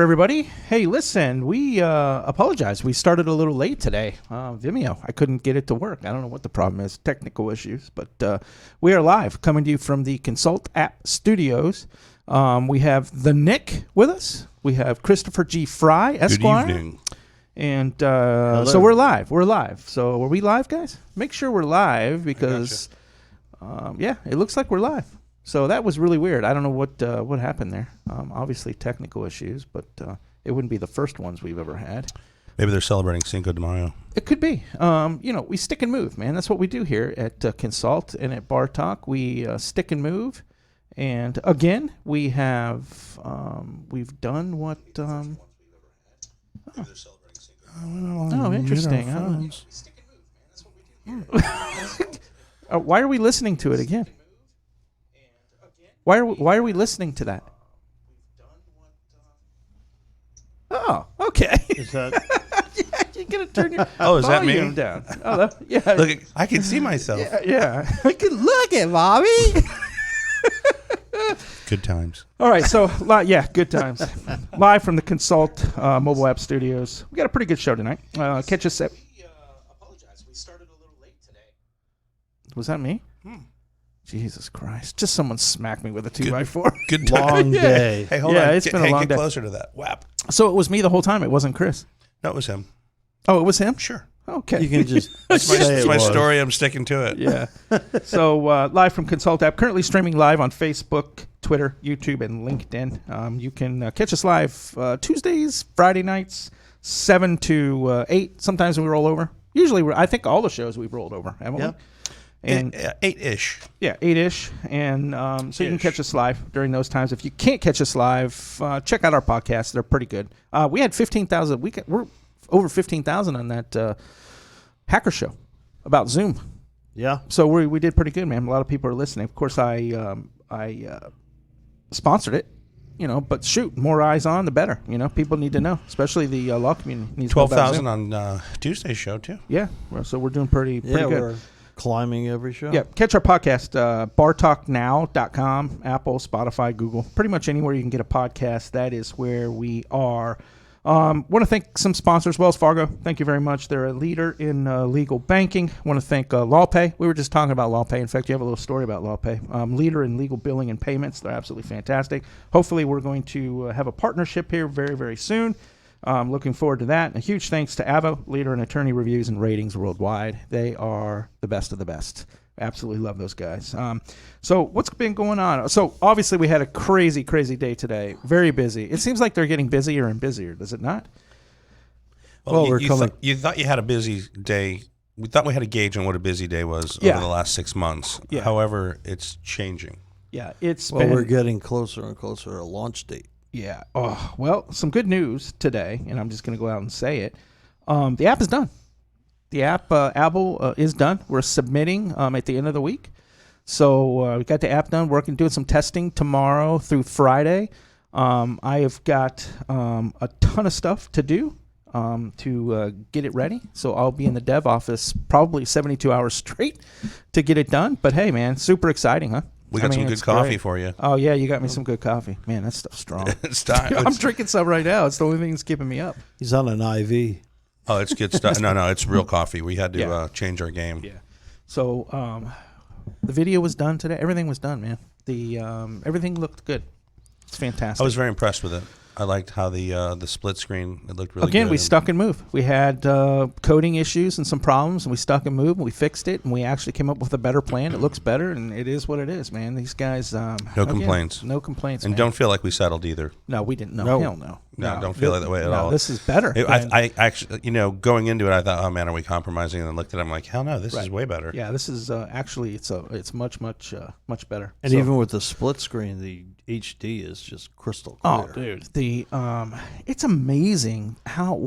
there, everybody. Hey, listen, we apologize. We started a little late today. Vimeo, I couldn't get it to work. I don't know what the problem is, technical issues, but we are live, coming to you from the Consult App Studios. We have the Nick with us. We have Christopher G. Fry, Esquire. Good evening. And so we're live. We're live. So are we live, guys? Make sure we're live because, yeah, it looks like we're live. So that was really weird. I don't know what happened there. Obviously technical issues, but it wouldn't be the first ones we've ever had. Maybe they're celebrating Cinco de Mayo. It could be. We stick and move, man. That's what we do here at Consult and at Bar Talk. We stick and move. And again, we have we've done what. Interesting. Why are we listening to it again? Why are we listening to that? Oh, okay. Is that? Yeah, you're gonna turn your is that me? down. Oh, yeah. Look, I can see myself. Yeah. I can look at Bobby. Good times. All right, so good times. Live from the Consult mobile app studios. We got a pretty good show tonight. Catch us at. Apologize. We started a little late today. Was that me? Jesus Christ! Just someone smacked me with a 2x4. Good long day. Hey, hold on. It's been a long day. Get closer to that. Whap. So it was me the whole time. It wasn't Chris. No, it was him. Oh, it was him. Sure. Okay. You can just It's say my it was. story. I'm sticking to it. Yeah. So live from Consult App, currently streaming live on Facebook, Twitter, YouTube, and LinkedIn. You can catch us live Tuesdays, Friday nights, 7 to 8. Sometimes we roll over. Usually, I think all the shows we've rolled over, haven't we? And 8-ish. Yeah, 8-ish. And so you can catch us live during those times. If you can't catch us live, check out our podcasts. They're pretty good. We had 15,000. We're over 15,000 on that hacker show about Zoom. Yeah. So we did pretty good, man. A lot of people are listening. Of course, I sponsored it, but shoot, more eyes on, the better. People need to know, especially the law community needs to know about 12,000 Zoom. on Tuesday's show, too. Yeah. So we're doing pretty good. We're climbing every show. Yeah, catch our podcast, bartalknow.com, Apple, Spotify, Google, pretty much anywhere you can get a podcast. That is where we are. Want to thank some sponsors, Wells Fargo. Thank you very much. They're a leader in legal banking. Want to thank LawPay. We were just talking about LawPay. In fact, you have a little story about LawPay. Leader in legal billing and payments. They're absolutely fantastic. Hopefully, we're going to have a partnership here very, very soon. Looking forward to that. And a huge thanks to Avo, leader in attorney reviews and ratings worldwide. They are the best of the best. Absolutely love those guys. So what's been going on? So obviously we had a crazy, crazy day today. Very busy. It seems like they're getting busier and busier. Does it not? Well, you thought you had a busy day. We thought we had a gauge on what a busy day was over the last 6 months. Yeah. However, it's changing. Yeah, we're getting closer and closer to a launch date. Yeah. Oh, well, some good news today, and I'm just going to go out and say it. The app is done. The app, Apple, is done. We're submitting at the end of the week. So we got the app done, doing some testing tomorrow through Friday. I have got a ton of stuff to do to get it ready. So I'll be in the dev office probably 72 hours straight to get it done. But hey, man, super exciting, huh? We got some good coffee for you. Oh, yeah, you got me some good coffee. Man, that stuff's strong. It's time. I'm drinking some right now. It's the only thing that's keeping me up. He's on an IV. Oh, it's good stuff. No, it's real coffee. We had to change our game. Yeah. So the video was done today. Everything was done, man. Everything looked good. It's fantastic. I was very impressed with it. I liked how the split screen, it looked really good. Again, we stuck and moved. We had coding issues and some problems, and we stuck and moved, and we fixed it, and we actually came up with a better plan. It looks better, and it is what it is, man. These guys... no complaints. No complaints, And man. Don't feel like we settled either. No, we didn't. No, hell no. No, don't feel that way at all. This is better. I actually, going into it, I thought, oh man, are we compromising? And then looked at it, I'm like, hell no, this is way better. Yeah, this is actually, it's much, much, much better. And even with the split screen, the HD is just crystal clear. Oh, dude, it's amazing how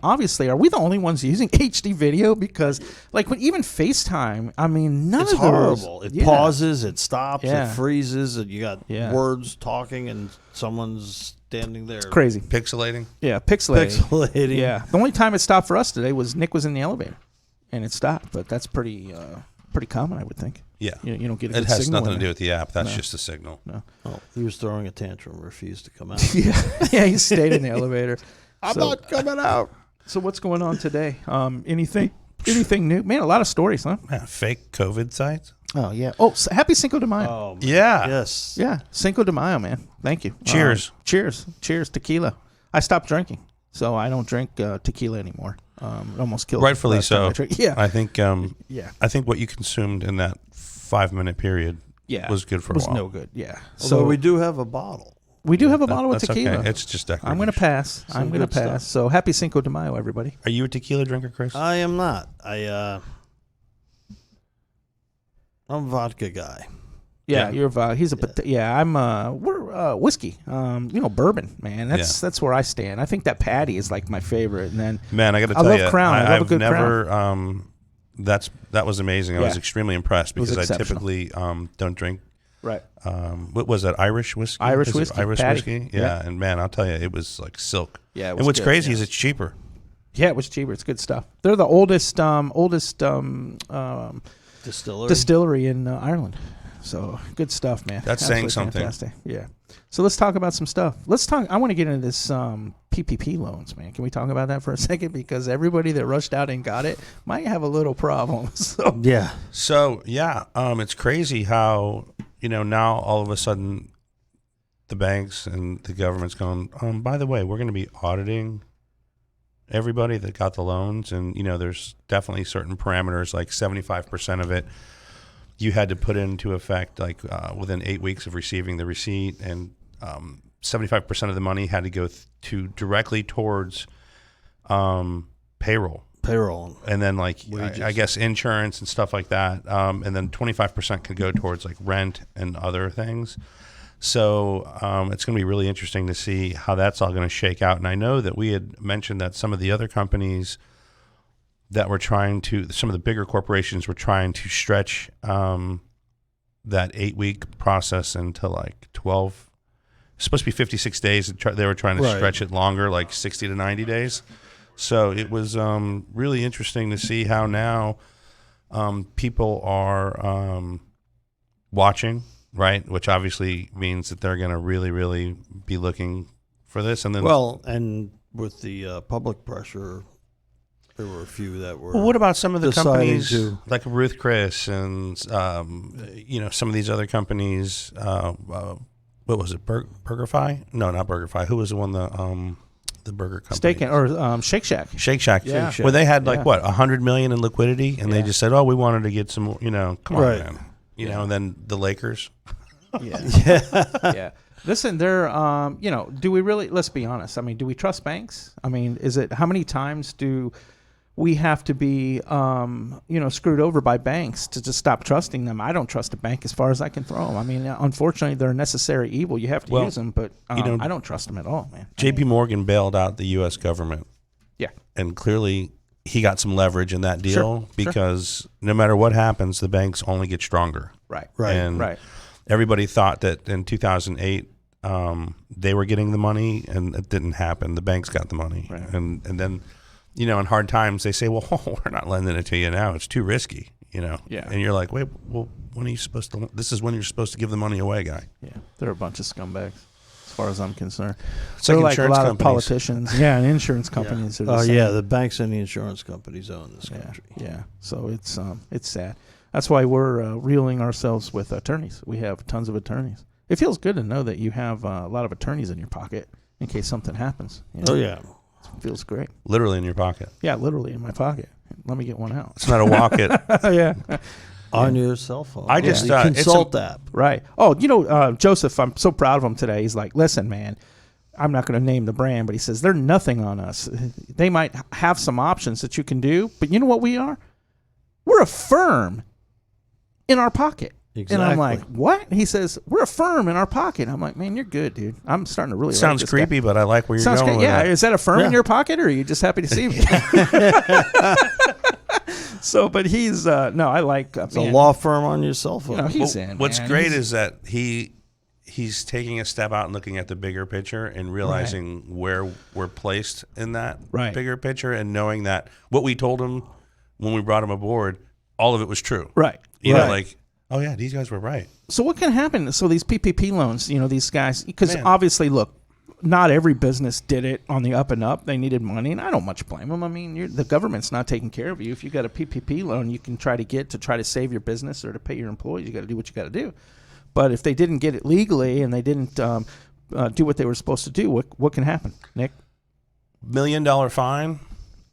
obviously, are we the only ones using HD video? Because even FaceTime, none it's of those. Horrible. It pauses, it stops, Yeah. it freezes, and you got words talking, and someone's standing there. It's crazy. Pixelating? Yeah, pixelating. Pixelating. Yeah. The only time it stopped for us today was Nick was in the elevator, and it stopped. But that's pretty common, I would think. Yeah. You don't get a it good has signal. nothing to do with the app. That's just a signal. No. Oh, he was throwing a tantrum, refused to come out. Yeah, he stayed in the elevator. I'm not coming out. So what's going on today? Anything new? Man, a lot of stories, huh? Yeah, fake COVID sites. Oh, yeah. Oh, happy Cinco de Mayo. Oh, yeah. Yes. Yeah, Cinco de Mayo, man. Thank you. Cheers. Cheers, tequila. I stopped drinking, so I don't drink tequila anymore. It almost killed me. Rightfully so. Yeah. I think I think what you consumed in that 5-minute period was good for a while. Was no good, yeah. So we do have a bottle. We do have a bottle of tequila. Okay. It's just decoration. I'm going to pass. I'm going to pass. Stuff. So happy Cinco de Mayo, everybody. Are you a tequila drinker, Chris? I am not. I'm a vodka guy. Yeah, you're he's a I'm we're whiskey. Bourbon, man. That's where I stand. I think that patty is like my favorite, and then man, I got to tell you, love Crown. I love a good never Crown. That was amazing. I was extremely impressed because I typically don't drink. Right. What was that? Irish whiskey. Irish whiskey. Yeah, and man, I'll tell you, it was like silk. Yeah. And what's crazy is it's cheaper. Yeah, it was cheaper. It's good stuff. They're the oldest distillery in Ireland. So good stuff, man. That's absolutely saying something. Fantastic. Yeah. So let's talk about some stuff. I want to get into this PPP loans, man. Can we talk about that for a second? Because everybody that rushed out and got it might have a little problem. So yeah. So yeah, it's crazy how now all of a sudden the banks and the government's going. By the way, we're going to be auditing everybody that got the loans, and there's definitely certain parameters, like 75% of it you had to put into effect like within 8 weeks of receiving the receipt, and 75% of the money had to go directly towards payroll, and then like I guess insurance and stuff like that, and then 25% could go towards like rent and other things. So it's going to be really interesting to see how that's all going to shake out. And I know that we had mentioned that some of the other companies that were some of the bigger corporations were trying to stretch that 8-week process into like 12. It's supposed to be 56 days. They were trying to stretch it longer, like 60 to 90 days. So it was really interesting to see how now people are watching, right? Which obviously means that they're going to really, really be looking for this. And then, and with the public pressure, there were a few that were. Well, what about some of the companies like Ruth Chris and some of these other companies? What was it? BurgerFi? No, not BurgerFi. Who was the one the burger company? Steak or Shake Shack. Shake Shack. Yeah. Where they had like what $100 million in liquidity, and they just said, "Oh, we wanted to get some. Come on, man." And then the Lakers. Yeah. Listen, they're, do we really, let's be honest. I mean, do we trust banks? I mean, how many times do we have to be, screwed over by banks to just stop trusting them? I don't trust a bank as far as I can throw them. I mean, unfortunately, they're a necessary evil. You have to use them, but I don't trust them at all, man. JP Morgan bailed out the U.S. government. Yeah. And clearly he got some leverage in that deal because no matter what happens, the banks only get stronger. Right. And everybody thought that in 2008, they were getting the money, and it didn't happen. The banks got the money. Right. And then, in hard times, they say, well, we're not lending it to you now. It's too risky, Yeah. And you're like, wait, well, when are you supposed to? This is when you're supposed to give the money away, guy. Yeah. They're a bunch of scumbags, as far as I'm concerned. It's like a lot companies. of politicians. Yeah, and insurance companies. Oh, yeah. The banks and the insurance companies own this country. Yeah. So it's sad. That's why we're reeling ourselves with attorneys. We have tons of attorneys. It feels good to know that you have a lot of attorneys in your pocket in case something happens. Oh, yeah. It feels great. Literally in your pocket. Yeah, literally in my pocket. Let me get one out. It's not a walk it. Yeah. On your cell phone. I just the consult app. Right. Oh, Joseph, I'm so proud of him today. He's like, listen, man, I'm not going to name the brand, but he says, they're nothing on us. They might have some options that you can do, but you know what we are? We're a firm in our pocket. Exactly. And I'm like, what? He says, we're a firm in our pocket. I'm like, man, you're good, dude. I'm starting to really like this Sounds creepy, but I like where you're going with that. Is that a firm in your pocket, or are you just happy to see me? So, but he's, I like. It's a law firm on your cell phone. He's in. What's great is that he's taking a step out and looking at the bigger picture and realizing where we're placed in that bigger picture, and knowing that what we told him when we brought him aboard, all of it was true. Right. You know, like, Oh yeah, these guys were right. So what can happen? So these PPP loans, these guys, because obviously, look, not every business did it on the up and up. They needed money, and I don't much blame them. I mean, the government's not taking care of you. If you got a PPP loan, you can try to save your business or to pay your employees. You got to do what you got to do. But if they didn't get it legally and they didn't do what they were supposed to do, what can happen, Nick? $1 million fine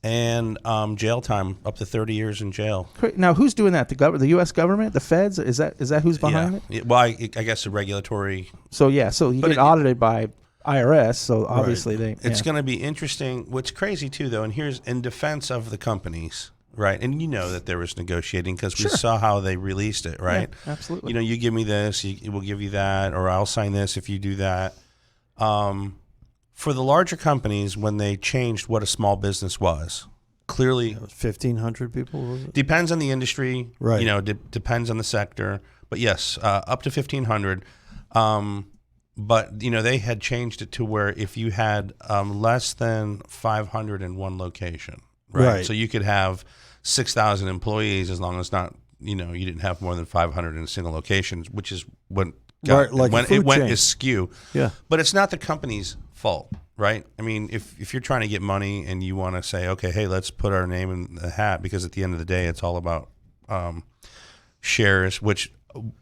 and jail time, up to 30 years in jail. Now, who's doing that? The U.S. government, the feds? Is that who's behind it? Well, I guess the regulatory. So you get audited by IRS. So obviously It's going to be interesting. What's crazy too, though, and here's in defense of the companies. Right, and that there was negotiating because we saw how they released it, right? Yeah, absolutely. You give me this, we'll give you that, or I'll sign this if you do that. For the larger companies, when they changed what a small business was, clearly 1,500 people. Was it? Depends on the industry, right? Depends on the sector, but yes, up to 1,500. But they had changed it to where if you had less than 500 in one location. Right. So you could have 6,000 employees as long as not, you didn't have more than 500 in a single location, which is when it went askew. Yeah. But it's not the company's fault, right? I mean, if you're trying to get money and you want to say, okay, hey, let's put our name in the hat, because at the end of the day, it's all about shares, which,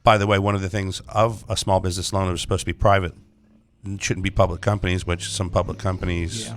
by the way, one of the things of a small business loan is supposed to be private. It shouldn't be public companies, which some public companies,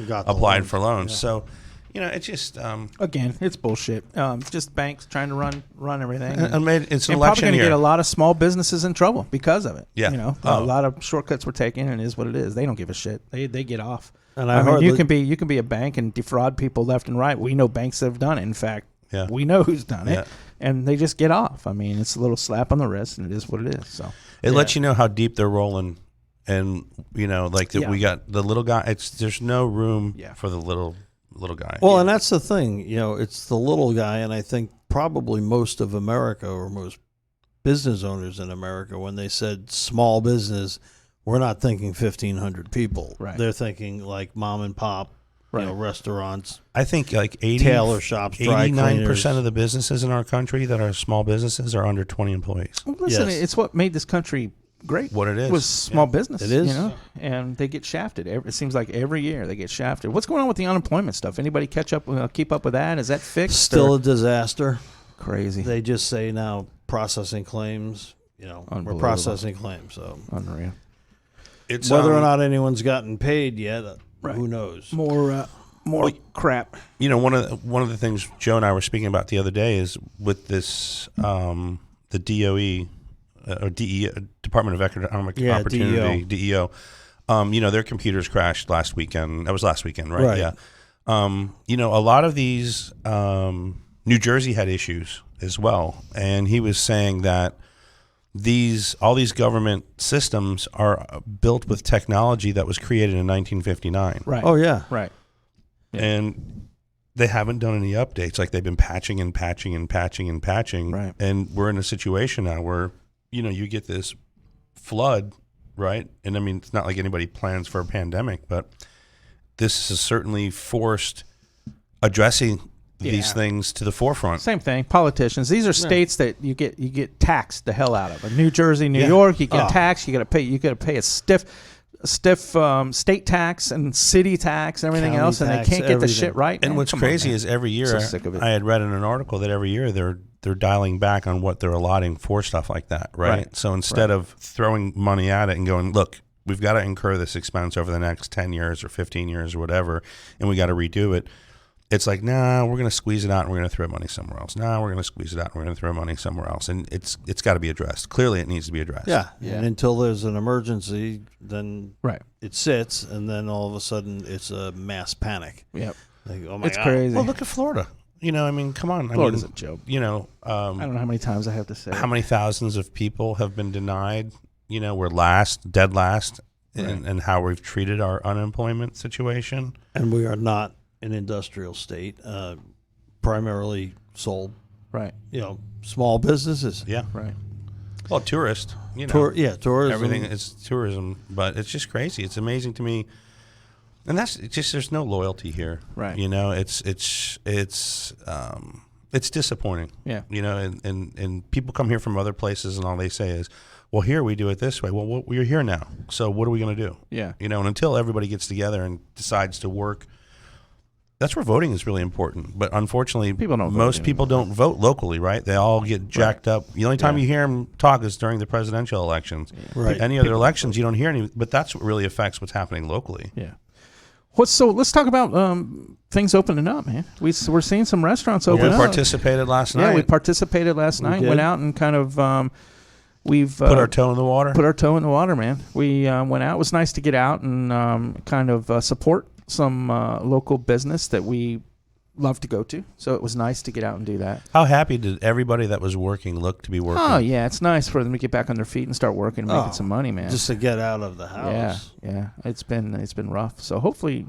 applied for loans. Yeah. So, it's just again, it's bullshit. Just banks trying to run everything. And it's an election probably going to year. get a lot of small businesses in trouble because of it. Yeah, a lot of shortcuts were taken, and it is what it is. They don't give a shit. They get off. And I mean, you can be a bank and defraud people left and right. We know banks that have done it. In fact, we know who's done it, and they just get off. I mean, it's a little slap on the wrist, and it is what it is. So it lets you know how deep they're rolling. And we got the little guy. There's no room for the little guy. Well, and that's the thing. It's the little guy, and I think probably most of America, or most business owners in America, when they said small business, we're not thinking 1,500 people. Right. They're thinking like mom and pop, restaurants. I think like 80 tailor shops, 89% of the businesses in our country that are small businesses are under 20 employees. Well, listen, it's what made this country great. What it is was small business. It is, and they get shafted. It seems like every year they get shafted. What's going on with the unemployment stuff? Anybody keep up with that? Is that fixed? Still a disaster. Crazy. They just say now processing claims. We're processing claims. So unreal. It's whether or not anyone's gotten paid yet. Who knows? More crap. One of the things Joe and I were speaking about the other day is with this the DOE. Or Department of Economic Opportunity, DEO. Their computers crashed last weekend. That was last weekend, right? Yeah. A lot of these, New Jersey had issues as well, and he was saying that all these government systems are built with technology that was created in 1959. Right. Oh yeah. Right. Yeah. And they haven't done any updates. Like they've been patching and patching and patching and patching. Right. And we're in a situation now where you get this flood, right? And I mean, it's not like anybody plans for a pandemic, but this has certainly forced addressing these things to the forefront. Same thing. Politicians. These are states that you get taxed the hell out of. New Jersey, New York, you get taxed. You got to pay a stiff state tax and city tax and everything else, and they can't get the shit right. And what's crazy is every year, I had read in an article that every year they're dialing back on what they're allotting for stuff like that, right? So instead of throwing money at it and going, look, we've got to incur this expense over the next 10 years or 15 years or whatever, and we got to redo it, it's like, nah, we're going to squeeze it out and we're going to throw money somewhere else. Nah, we're going to squeeze it out and we're going to throw money somewhere else. And it's got to be addressed. Clearly, it needs to be addressed. Yeah. And until there's an emergency, then it sits, and then all of a sudden it's a mass panic. Yep. Like, oh my it's God. crazy. Well, look at Florida. I mean, come on. Florida's a joke. I don't know how many times I have to say how many thousands of people have been denied. We're dead last, and how we've treated our unemployment situation. And we are not an industrial state, primarily sold. Right. Small businesses. Yeah. Right. Well, tourist. Tourism. Everything is tourism, but it's just crazy. It's amazing to me. And that's just, there's no loyalty here. Right. It's It's disappointing. Yeah. You know, and people come here from other places and all they say is, well, here we do it this way. Well, we're here now. So what are we going to do? Yeah. You know, and until everybody gets together and decides to work, that's where voting is really important. But unfortunately, most people don't vote locally, right? They all get jacked up. The only time you hear them talk is during the presidential elections. Yeah. Right. Any other elections, you don't hear any. But that's what really affects what's happening locally. Yeah. So let's talk about things opening up, man. We're seeing some restaurants open up. We participated last night. Yeah, we participated last night. Went out and kind of we've put our toe in the water. Put our toe in the water, man. We went out. It was nice to get out and kind of support some local business that we love to go to. So it was nice to get out and do that. How happy did everybody that was working look to be working? Oh, yeah. It's nice for them to get back on their feet and start working and making some money, man. Just to get out of the house. Yeah. It's been rough. So hopefully,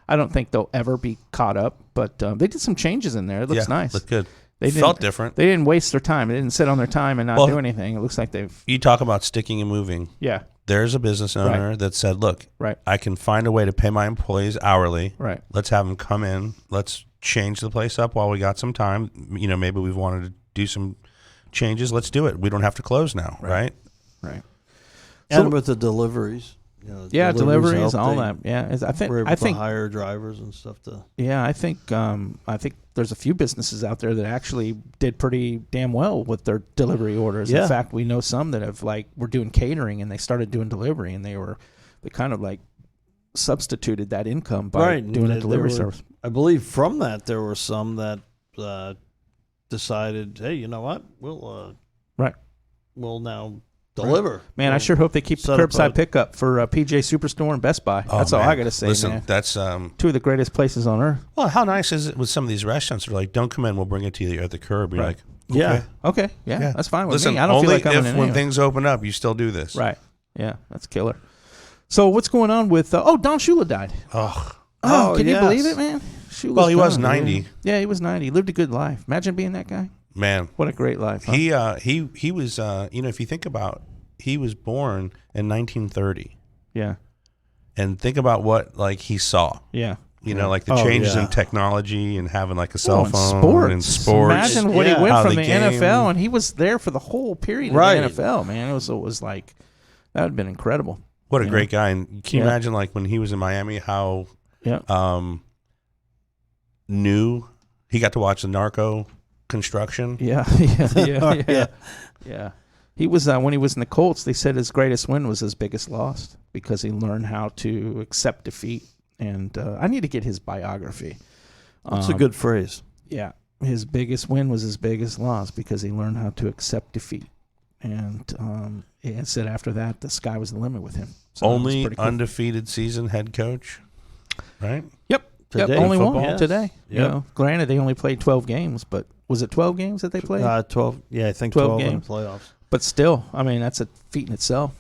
I don't think they'll ever be caught up, but they did some changes in there. It looks nice. Looked good. They felt different. They didn't waste their time. They didn't sit on their time and not do anything. It looks like they've... You talk about sticking and moving. Yeah. There's a business owner that said, look, right. I can find a way to pay my employees hourly. Right. Let's have them come in. Let's change the place up while we got some time. Maybe we've wanted to do some changes. Let's do it. We don't have to close now, right? Right. And with the deliveries. Deliveries, all that. Yeah, I think to hire drivers and stuff to. Yeah, I think there's a few businesses out there that actually did pretty damn well with their delivery orders. Yeah. In fact, we know some that have were doing catering and they started doing delivery and they kind of substituted that income by doing a delivery service. I believe from that there were some that decided, hey, you know what, we'll now deliver. Man, I sure hope they keep the curbside pickup for PJ Superstore and Best Buy. That's all I got to say, Listen, man. That's two of the greatest places on earth. Well, how nice is it with some of these restaurants? They're like, don't come in, we'll bring it to you at the curb. You're like, okay. Yeah. Okay. Yeah, that's fine with Listen, me. I don't only feel like coming in when anyway. things open up, you still do this. Right. Yeah, that's killer. So what's going on with... Don Shula died. Oh, can you believe it, man? Well, he was 90. Yeah, he was 90. He lived a good life. Imagine being that guy. Man. What a great life. Huh? He was, if you think about, he was born in 1930. Yeah. And think about what, he saw. Yeah. The changes in technology and having, a cell phone. And sports. Imagine when he went from the game. NFL, and he was there for the whole period of the NFL, man. It was like, that would have been incredible. What a great guy. And can you imagine, when he was in Miami, how new he got to watch the narco construction? Yeah. He was when he was in the Colts, they said his greatest win was his biggest loss because he learned how to accept defeat. And I need to get his biography. That's a good phrase. Yeah. His biggest win was his biggest loss because he learned how to accept defeat. And it said after that, the sky was the limit with him. So only undefeated season head coach, right? Yep. Today, only football. one today. Yep. Granted, they only played 12 games, but was it 12 games that they played? 12. Yeah, I think 12 in the playoffs. But still, I mean, that's a feat in itself,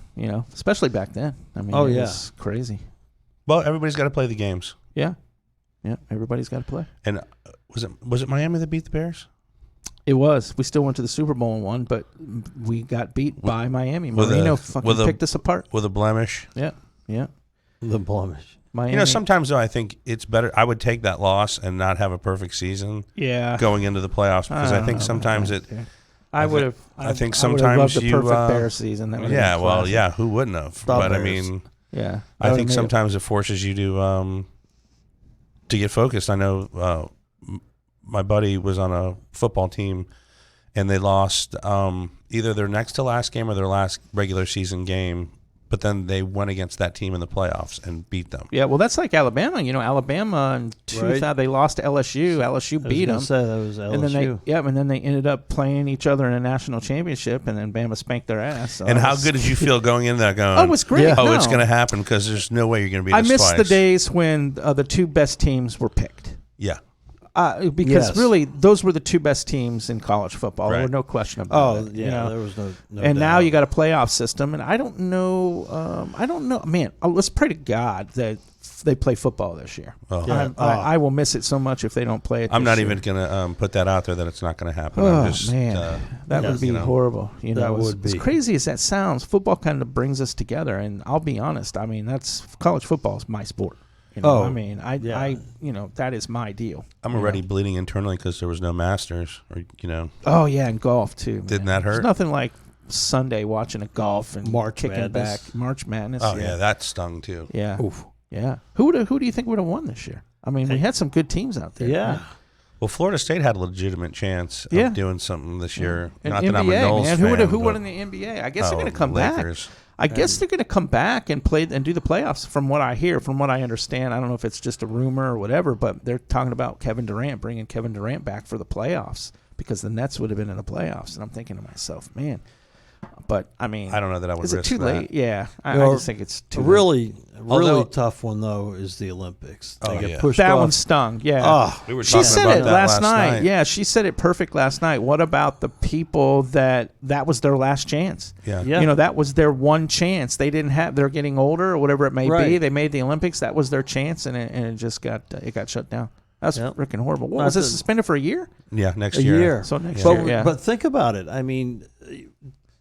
especially back then. I mean, it was crazy. Well, everybody's got to play the games. Yeah. Yeah, everybody's got to play. And was it Miami that beat the Bears? It was. We still went to the Super Bowl and won, but we got beat by Miami. Marino picked us apart. With a blemish. Yeah. The blemish. Miami. Sometimes, though, I think it's better. I would take that loss and not have a perfect season going into the playoffs because I think sometimes I would have. I think sometimes the perfect Bears season. Who wouldn't have? But I mean, I think sometimes it forces you to get focused. I know my buddy was on a football team, and they lost either their next to last game or their last regular season game. But then they went against that team in the playoffs and beat them. Yeah, well, that's like Alabama. Alabama in 2000, they lost to LSU. LSU beat them. Say that was LSU. And then they ended up playing each other in a national championship, and then Bama spanked their ass. So and how good did you feel going in there going, oh, it was great. Yeah. Oh, it's going to happen because there's no way you're going to beat us I miss twice. the days when the two best teams were picked. Yeah. Because really, those were the two best teams in college football. There was no question about it. There was no and doubt. now you got a playoff system, and I don't know, man. Let's pray to God that they play football this year. I will miss it so much if they don't play it. I'm not even going to put that out there that it's not going to happen. That would be horrible. That would be. As crazy as that sounds, football kind of brings us together. And I'll be honest. I mean, college football is my sport. You know, Oh, I mean, yeah. I, you know, that is my deal. I'm you already know. bleeding internally because there was no Masters, or Oh yeah, and golf too. Man. Didn't that hurt? There's nothing like Sunday watching a golf and March kicking Madness. back. March Madness. Oh yeah, that stung too. yeah, Oof. yeah. Who do you think would have won this year? I mean, we had some good teams out there. Yeah. right? Well, Florida State had a legitimate chance Yeah. of doing something this year. And Not NBA, that I'm a Knowles man. fan. Who but- won in the NBA? I guess they're Oh, going to come Lakers. back. I guess they're going to come back and play and do the playoffs. From what I hear, from what I understand, I don't know if it's just a rumor or whatever, but they're talking about bringing Kevin Durant back for the playoffs because the Nets would have been in the playoffs. And I'm thinking to myself, man. But I mean, I don't know that I would is it risk too that. late? Yeah, I Well, just think it's too A late. really Although- tough one though is the Olympics. They Oh, get yeah. pushed That off. one stung. Yeah. Ah, We were She talking said about it that last night. Yeah, she said it perfect last night. What about the people that was their last chance? Yeah. Yeah. You know, that was their one chance. They didn't have. They're getting older or whatever it may be. Right. They made the Olympics. That was their chance, and it just got shut down. That's Yep. freaking horrible. What Not was it to- suspended for a year? Yeah, next a year. year. So next But, year, yeah. but think about it. I mean,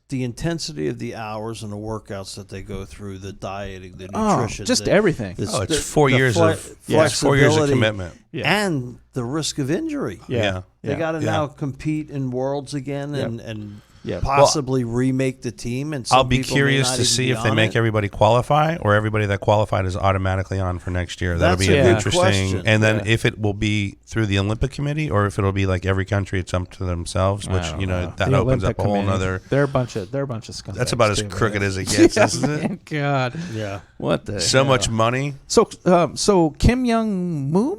the intensity of the hours and the workouts that they go through, the dieting, the nutrition, just the, everything. the- Oh, it's the- 4 the years fle- of 4 years of flexibility commitment. Yeah. and the risk of injury. Yeah. They got to Yeah. now compete in worlds again and Yep. possibly remake the team. And some I'll be people may curious not to even see be if they on make it. everybody qualify or everybody that qualified is automatically on for next year. That'll That's be a good interesting. question. And then Yeah. if it will be through the Olympic Committee or if it'll be like every country, it's up to themselves, I which, don't you know, that The opens Olympic up a whole Committee, nother. They're a bunch of scumbags. That's about as too, man. crooked as it gets, Yeah, isn't it? man, God, Yeah. what the So hell? much money. So Kim Jong Moon.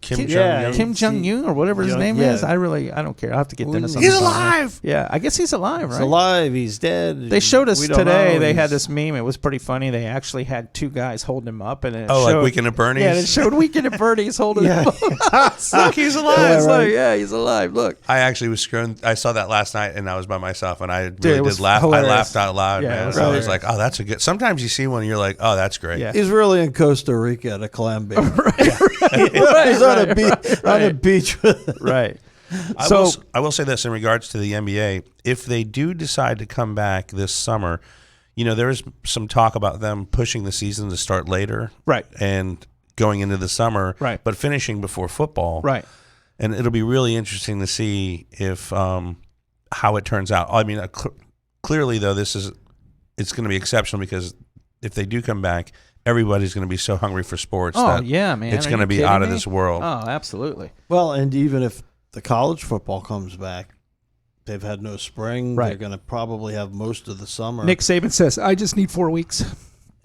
Kim Yeah, Jong-un. Kim Jong Un or whatever his Young- name yeah. is. I don't care. I'll have to get Dennis on He's the phone. alive! Yeah, I guess he's alive, right? He's alive. He's dead. They showed us We don't today. know. They had He's- this meme. It was pretty funny. They actually had two guys holding him up, and it Oh, showed, like Weekend at Bernie's? Yeah, it showed Weekend at Bernie's holding him up. Look, he's alive. Yeah, it's right. like, yeah, he's alive. Look, I actually was scrolling. I saw that last night, and I was by myself, and I it really was did laugh. hilarious. I laughed out loud, Yeah, it man. was I was hilarious. like, "Oh, that's a good." Sometimes you see one, and you're like, "Oh, that's great." Yeah. He's really in Costa Rica at a clam bake. right, He's on a beach. On a beach. With right. I will say this in regards to the NBA. If they do decide to come back this summer, you know, there is some talk about them pushing the season to start later, Right. and going into the summer, Right. but finishing before football, Right. And it'll be really interesting to see if how it turns out. I mean, clearly though, it's going to be exceptional because if they do come back, everybody's going to be so hungry for sports. Oh that yeah, man. it's Are going to you be kidding out of me? this world. Oh, absolutely. Well, and even if the college football comes back, they've had no spring. Right. They're going to probably have most of the summer. Nick Saban says, "I just need 4 weeks.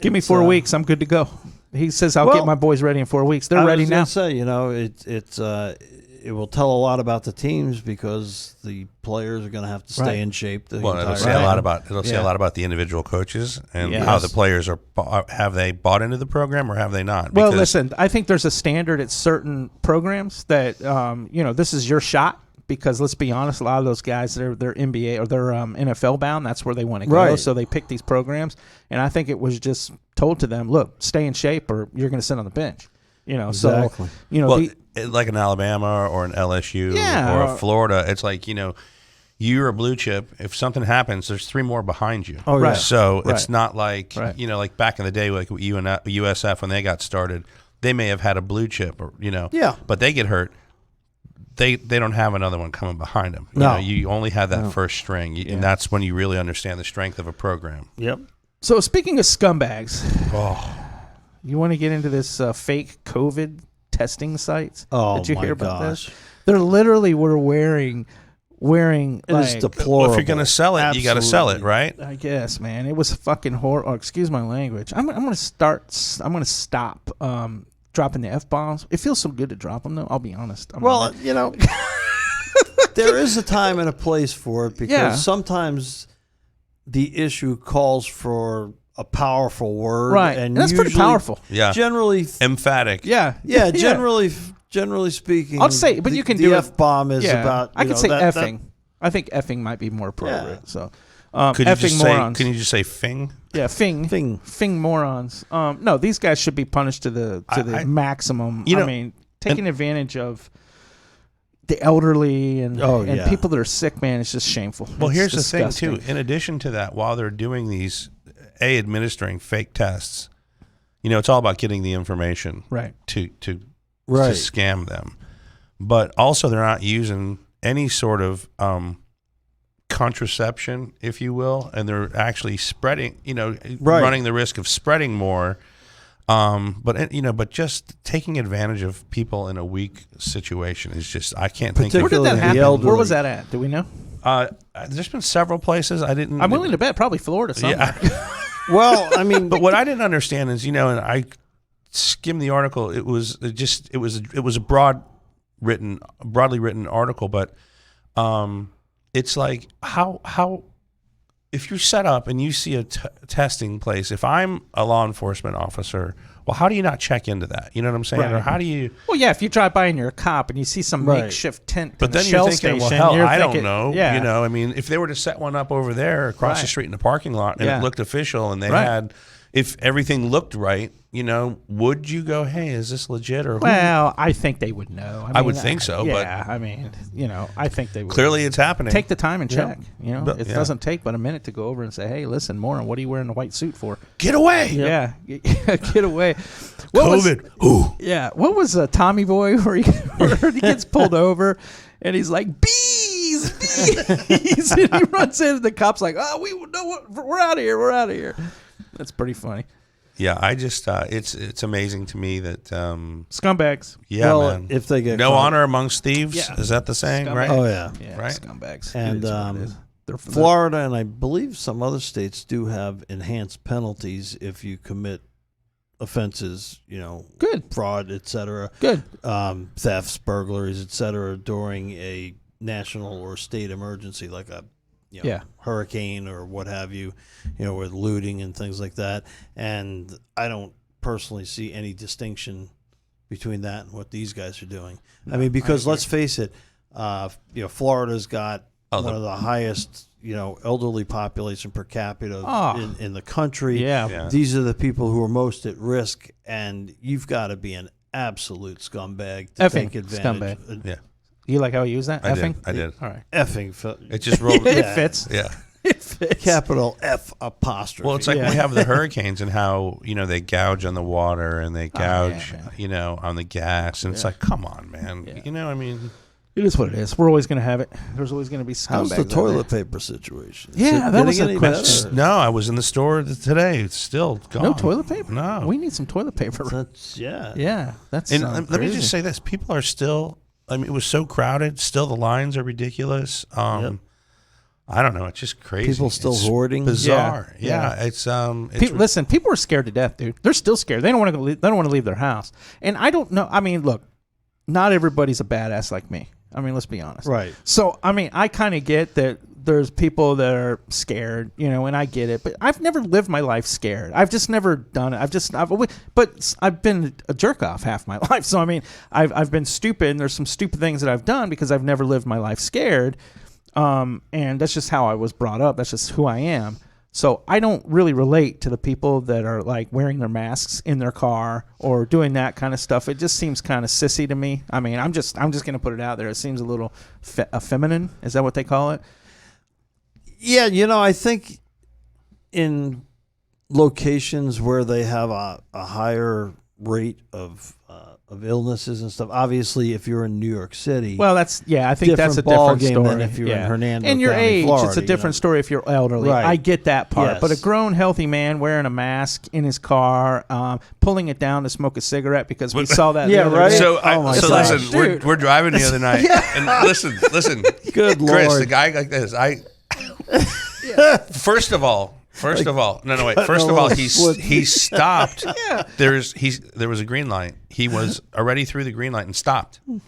Give me 4 weeks. I'm good to go." He says, "I'll Well, get my boys ready in 4 weeks. They're I ready was now." gonna say, you know, it will tell a lot about the teams because the players are going to have to stay Right. in shape. The Well, it'll entire say a time. lot about say Yeah. a lot about the individual coaches and Yes. how the players have they bought into the program or have they not? Well, Because- listen, I think there's a standard at certain programs that this is your shot. Because let's be honest, a lot of those guys, they're NBA or they're NFL bound. That's where they want to go. Right. So they pick these programs, and I think it was just told to them, "Look, stay in shape, or you're going to sit on the bench." You know, Exactly. so well, like an Alabama or an LSU Yeah. or a Florida, it's like, you know, you're a blue chip. If something happens, there's three more behind you. Oh, yeah. Right. So Right. it's not like, Right. you know, like back in the day, like USF when they got started, they may have had a blue chip, or, you know, Yeah. but they get hurt. They don't have another one coming behind them. No. You only have that first string, and that's when you really understand the strength of a program. Yep. So speaking of scumbags, Oh, you want to get into this fake COVID testing sites? Oh, Did you my hear about gosh. this? They're literally were wearing It is like, deplorable. well, if you're going to sell it, you got to sell it, Absolutely. right? I guess, man, it was fucking horrible. Excuse my language. I'm gonna stop dropping the F-bombs. It feels so good to drop them, though. I'll be honest. Well, you know, there is a time and a place for it because Yeah. sometimes the issue calls for a powerful word, right, And that's pretty usually- powerful. Yeah. Generally, Emphatic. Yeah, yeah, generally speaking, I'll say, but the, you can the do it- F-bomb is yeah. about. I you could know, say that- effing. I think effing might be more appropriate. Yeah. So, Could you effing just morons. say? Can you just say "fing"? Yeah, fing morons. No, these guys should be punished to the I- maximum. you know, I mean, taking advantage of the elderly and yeah. people that are sick, man, it's just shameful. Well, It's here's the disgusting. thing too. In addition to that, while they're doing these, administering fake tests, it's all about getting the information Right. to Right. scam them. But also they're not using any sort of contraception, if you will, and they're actually spreading, running the risk of spreading more. But just taking advantage of people in a weak situation is just, I can't think of. Where did that the happen? elderly. Where was that at? Do we know? There's been several places. I'm willing to bet probably Florida somewhere. Yeah. Well, I mean, But what I didn't understand is, and I skimmed the article. It was a broadly written article, but it's like how if you're set up and you see a testing place. If I'm a law enforcement officer, well, how do you not check into that? You know what I'm saying? Right. Or how do you? Well, yeah, if you drive by and you're a cop and you see some Right. makeshift tent, But in then a you're Shell thinking, station, well, hell, you're I thinking, don't know. Yeah. I mean, if they were to set one up over there across the Right. street in the parking lot and Yeah. it looked official and they Right. had, if everything looked right, would you go, hey, is this legit or who? Well, I think they would know. I would think so, but- yeah, I mean, I think they would. Clearly it's happening. Take the time and Yeah. check. But- It yeah. doesn't take but a minute to go over and say, "Hey, listen, Moran, what are you wearing a white suit for?" Get away. Yeah, get away. What was- COVID. Ooh. Yeah, what was Tommy Boy where he gets pulled over and he's like bees, bees, and he runs in and the cop's like, "Oh, we're out of here, we're out of here." That's pretty funny. Yeah, I just it's amazing to me that Scumbags. yeah, well, man. if they get no caught- honor amongst thieves, Yeah. is that the saying, Scumbag. right? Oh yeah. Yeah, Right? scumbags. And, It is what it is. They're Florida and I believe some other states do have enhanced penalties if you commit offenses, Good, fraud, etc., good. thefts, burglaries, etc., during a national or state emergency like a Yeah. hurricane or what have you, with looting and things like that. And I don't personally see any distinction between that and what these guys are doing. I mean, because let's face it, Florida's got one of the highest, elderly population per capita in the country. Yeah. Yeah. These are the people who are most at risk, and you've got to be an absolute scumbag to Effing take advantage. scumbag. Yeah. You like how I use that? I Effing? did. I did. All right. Effing It just rolled. It Yeah. fits. Yeah. It fits. capital F apostrophe. Well, it's like Yeah. we have the hurricanes and how they gouge on the water and they yeah, gouge man. on the gas, and it's like, come on, man. Yeah. I mean, It is what it is. We're always going to have it. There's always going to be scumbags. how's the out toilet paper situation? Is Yeah, it that was getting a any question. better? no, I was in the store today. It's still there. gone. No toilet paper? No. We need some toilet paper. That's Yeah, that's And sounds let me crazy. just say this: people are still. I mean, it was so crowded. Still, the lines are ridiculous. Yep. I don't know. It's just crazy. People still It's hoarding? Bizarre. Yeah. Yeah. It's Listen, people are scared to death, dude. They're still scared. They don't want to. They don't want to leave their house. And I don't know. I mean, look, not everybody's a badass like me. I mean, let's be honest. Right. So, I mean, I kind of get that there's people that are scared, and I get it. But I've never lived my life scared. I've just never done it. But I've been a jerk off half my life. So, I mean, I've been stupid, and there's some stupid things that I've done because I've never lived my life scared. And that's just how I was brought up. That's just who I am. So I don't really relate to the people that are like wearing their masks in their car or doing that kind of stuff. It just seems kind of sissy to me. I mean, I'm just gonna put it out there. It seems a little feminine. Is that what they call it? Yeah, I think in locations where they have a higher rate of illnesses and stuff. Obviously, if you're in New York City, Well, I think that's a ball different game story. than if you're in Hernando and your County, age, Florida, it's a different story if you're elderly. Right. I get that part. Yes. But a grown, healthy man wearing a mask in his car, pulling it down to smoke a cigarette because we saw that. Yeah, the other right? day. So, Oh my so gosh. listen, Dude. we're driving the other night, and listen, Good Chris, Lord. the guy like this, First of all, no, wait. First of all, he stopped. Yeah. There was a green light. He was already through the green light and stopped on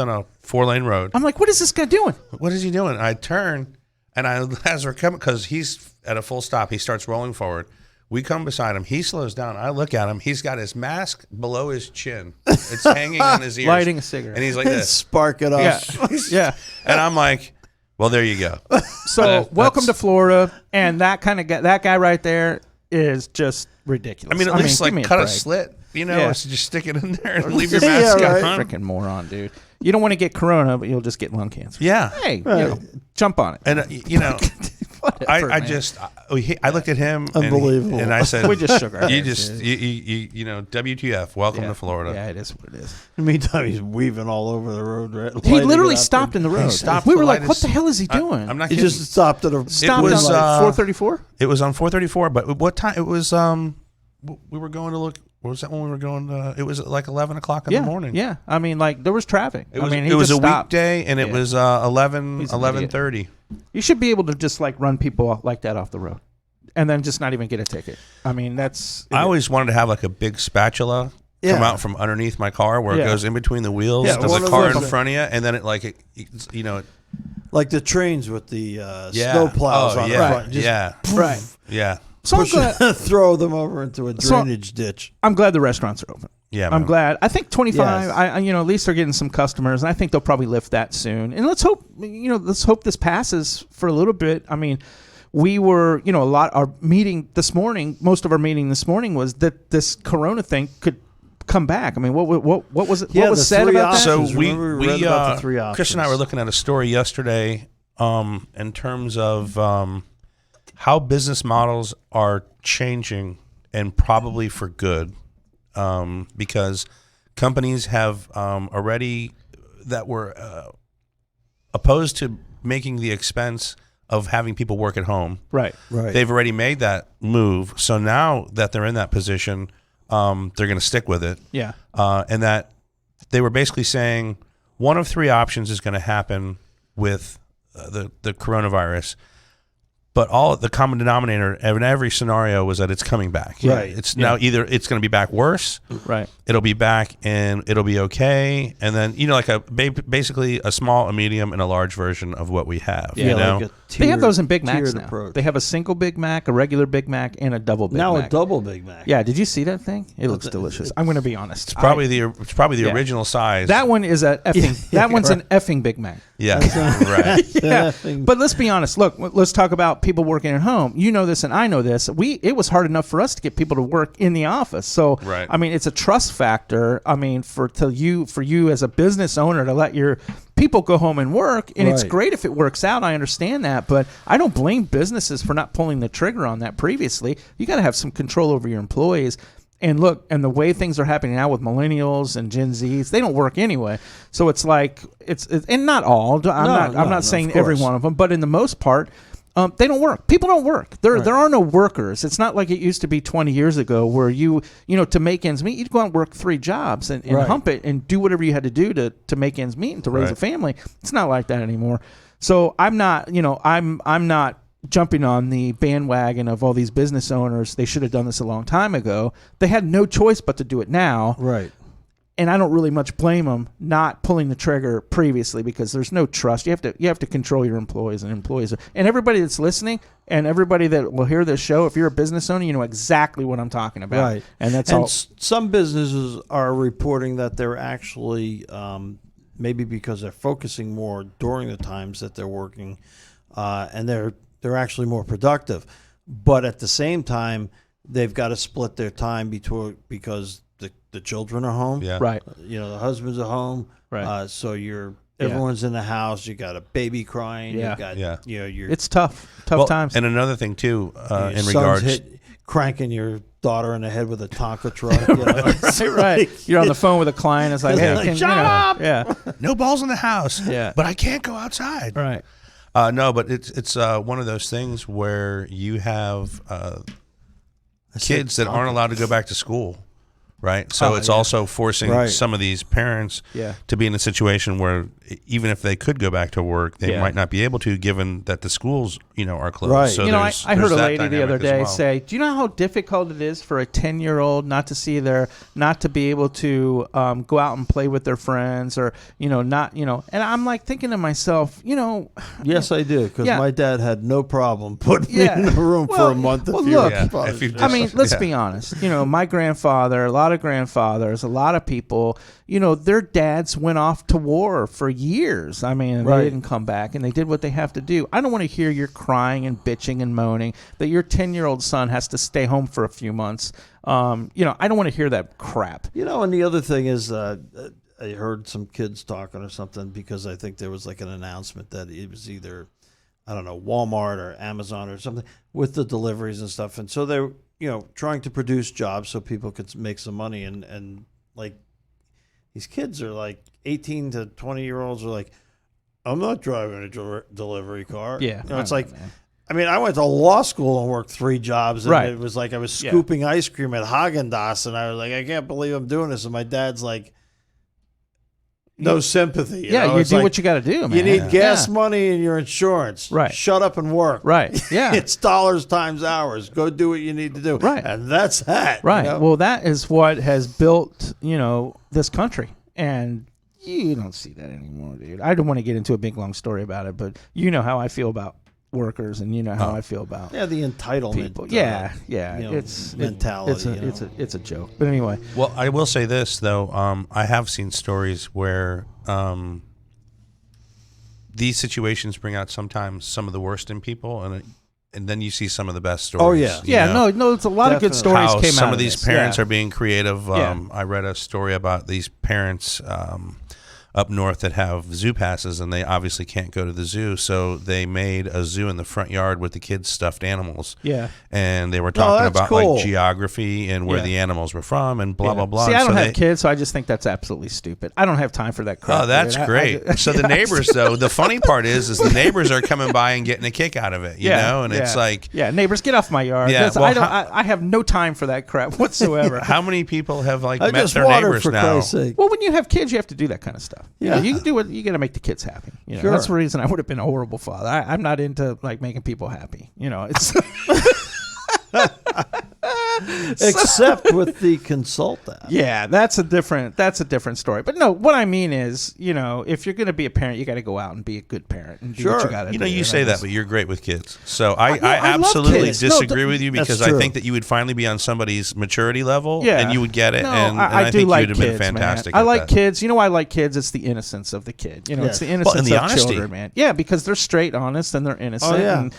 a 4-lane road. I'm like, what is this guy doing? What is he doing? I turn, and as we're coming, because he's at a full stop, he starts rolling forward. We come beside him. He slows down. I look at him. He's got his mask below his chin. It's hanging in his ears. Lighting a cigarette. And he's like this. spark it up. Yeah, yeah. And I'm like, well, there you go. So welcome to that's- Florida, and that kind of guy, that guy right there is just ridiculous. I mean, at least give me like a cut a break. slit, Yeah. so just stick it in there and leave your Yeah, mask right. on. Freaking moron, dude. You don't want to get corona, but you'll just get lung cancer. Yeah. Hey, Right. jump on it. And, What I looked at him, Unbelievable. and I said, We just shook our You heads. just, you know, WTF? Welcome to Florida. Yeah, it is what it is. In the meantime, he's weaving all over the road. Right? He literally stopped in the road. stopped We the were like, light "What is- the hell is he doing?" I'm not He kidding. just stopped at a Stopped was, on 434. It was on 434, but what time? It was we were going to look. What was that when we were going? It was like 11 o'clock in the morning. Yeah, I mean, like there was traffic. It was, I mean, he it was just a stopped. weekday, and it Yeah. was He's an 11:30. You should be able to just like run people like that off the road, and then just not even get a ticket. I mean, that's. I always wanted to have like a big spatula come out from underneath my car where it goes in between the wheels Yeah, of one the of car in those- front of you, and then it like you know. like the trains with the Yeah. snow plows Oh, on yeah. the front. Just Yeah. right. Yeah. So I'm push glad, throw them over into a drainage ditch. I'm glad the restaurants are open. Yeah. I'm man. glad. I think 25. Yes. I at least they're getting some customers, and I think they'll probably lift that soon. And let's hope this passes for a little bit. I mean, we were our meeting this morning. Most of our meeting this morning was that this Corona thing could come back. I mean, what was it? Yeah, what was the said three about that? So options. Remember we read about the three Chris and I options. were looking at a story yesterday in terms of how business models are changing, and probably for good, because companies have already that were opposed to making the expense of having people work at home. Right. Right. They've already made that move. So now that they're in that position, they're going to stick with it. Yeah. And that they were basically saying one of three options is going to happen with the coronavirus, but all the common denominator in every scenario was that it's coming back. Right. It's now either it's going to be back worse, Right. it'll be back and it'll be okay, and then like basically a small, a medium, and a large version of what we have. Yeah, you know, like a They have those in Big tiered Macs now. approach. They have a single Big Mac, a regular Big Mac, and a double Big now Mac. a double Big Mac. Yeah, did you see that thing? It looks it- delicious. I'm going to be honest. it's probably the Yeah. original size. That one is a effing. That one's an effing Big Mac. yeah, right. Yeah, but let's be honest. Look, let's talk about people working at home. You know this, and I know this. It was hard enough for us to get people to work in the office. So, Right. I mean, it's a trust factor. I mean, for you as a business owner to let your people go home and work, and it's Right. great if it works out. I understand that, but I don't blame businesses for not pulling the trigger on that previously. You got to have some control over your employees. And look, and the way things are happening now with millennials and Gen Zs, they don't work anyway. So it's like and not all. I'm not saying of every course. one of them, but in the most part, they don't work. People don't work. There are no workers. It's not like it used to be 20 years ago where to make ends meet, you'd go out and work 3 jobs and Right. hump it and do whatever you had to do to make ends meet and to raise Right. a family. It's not like that anymore. So I'm not, I'm not jumping on the bandwagon of all these business owners. They should have done this a long time ago. They had no choice but to do it now. Right. And I don't really much blame them not pulling the trigger previously, because there's no trust. You have to control your employees, and everybody that's listening and everybody that will hear this show. If you're a business owner, you know exactly what I'm talking about. Right. And that's And all. some businesses are reporting that they're actually maybe because they're focusing more during the times that they're working, and they're actually more productive. But at the same time, they've got to split their time because the children are home. Yeah. Right. The husband's at home. Right. So everyone's in the house. You got a baby crying. Yeah. You got Yeah. your It's tough times. And another thing too, your in son's regards, cranking your daughter in the head with a Tonka truck. right. You're on the phone with a client. It's like, hey, Like, can, shut up! Yeah. no balls in the house. Yeah. but I can't go outside. Right. No, but it's one of those things where you have kids that aren't allowed to go back to school, right? So it's also forcing Right. some of these parents Yeah. to be in a situation where even if they could go back to work, they Yeah. might not be able to, given that the schools are closed. Right. So I there's heard a that lady the dynamic other as day well. say, "Do you know how difficult it is for a 10-year-old not to be able to go out and play with their friends, or not." And I'm like thinking to myself, Yes, I do, because Yeah. my dad had no problem putting Yeah. me in the room for Well, a month. well, if you look, were- if you I mean, let's Yeah. be honest. My grandfather, a lot of grandfathers, a lot of people, their dads went off to war for years. I mean, Right. they didn't come back, and they did what they have to do. I don't want to hear you're crying and bitching and moaning that your 10-year-old son has to stay home for a few months. I don't want to hear that crap. And the other thing is, I heard some kids talking or something, because I think there was like an announcement that it was either I don't know, Walmart or Amazon or something with the deliveries and stuff. And so they're, trying to produce jobs so people could make some money. And like these kids are like 18 to 20-year-olds are like, I'm not driving a delivery car. Yeah. It's like, man. I mean, I went to law school and worked 3 jobs. And right. It was like I was scooping ice cream at Haagen-Dazs. And I was like, I can't believe I'm doing this. And my dad's like, no sympathy. You do like, what you got to do, man. You need gas money and your insurance. Right. Shut up and work. Right. Yeah. It's dollars times hours. Go do what you need to do. Right. And that's that. Right. Well, that is what has built, this country. And you don't see that anymore, dude. I don't want to get into a big, long story about it, but you know how I feel about workers, and you know how I feel about the entitlement people. It's mentality. It's a joke. But anyway, well, I will say this though. I have seen stories where these situations bring out sometimes some of the worst in people, and then you see some of the best stories. Oh yeah, no, it's a lot of good stories came out. Some of this. these parents are being creative. I read a story about these parents up north that have zoo passes, and they obviously can't go to the zoo, so they made a zoo in the front yard with the kids' stuffed animals. Yeah, and they were talking about cool. like geography and where the animals were from, and blah blah blah. See, I don't have kids, so I just think that's absolutely stupid. I don't have time for that crap. Oh, that's great. So the neighbors, though, the funny part is the neighbors are coming by and getting a kick out of it. You know, and it's like, neighbors, get off my yard. Yeah, I have no time for that crap whatsoever. How many people have met their neighbors for now? Christ's sake. Well, when you have kids, you have to do that kind of stuff. Yeah, you can do you got to make the kids happy. Sure. That's the reason I would have been a horrible father. I'm not into like making people happy. It's except with the consultant. Yeah, that's a different story. But no, what I mean is, if you're going to be a parent, you got to go out and be a good parent and do what you got to do. You say that, but you're great with kids. So I absolutely disagree with you, because I think that you would finally be on somebody's maturity level, and you would get it. And I think you would have been fantastic. I like kids. You know why I like kids? It's the innocence of the kid. It's the innocence of honesty. children, man. Yeah, because they're straight, honest, and they're innocent. Oh, yeah. And,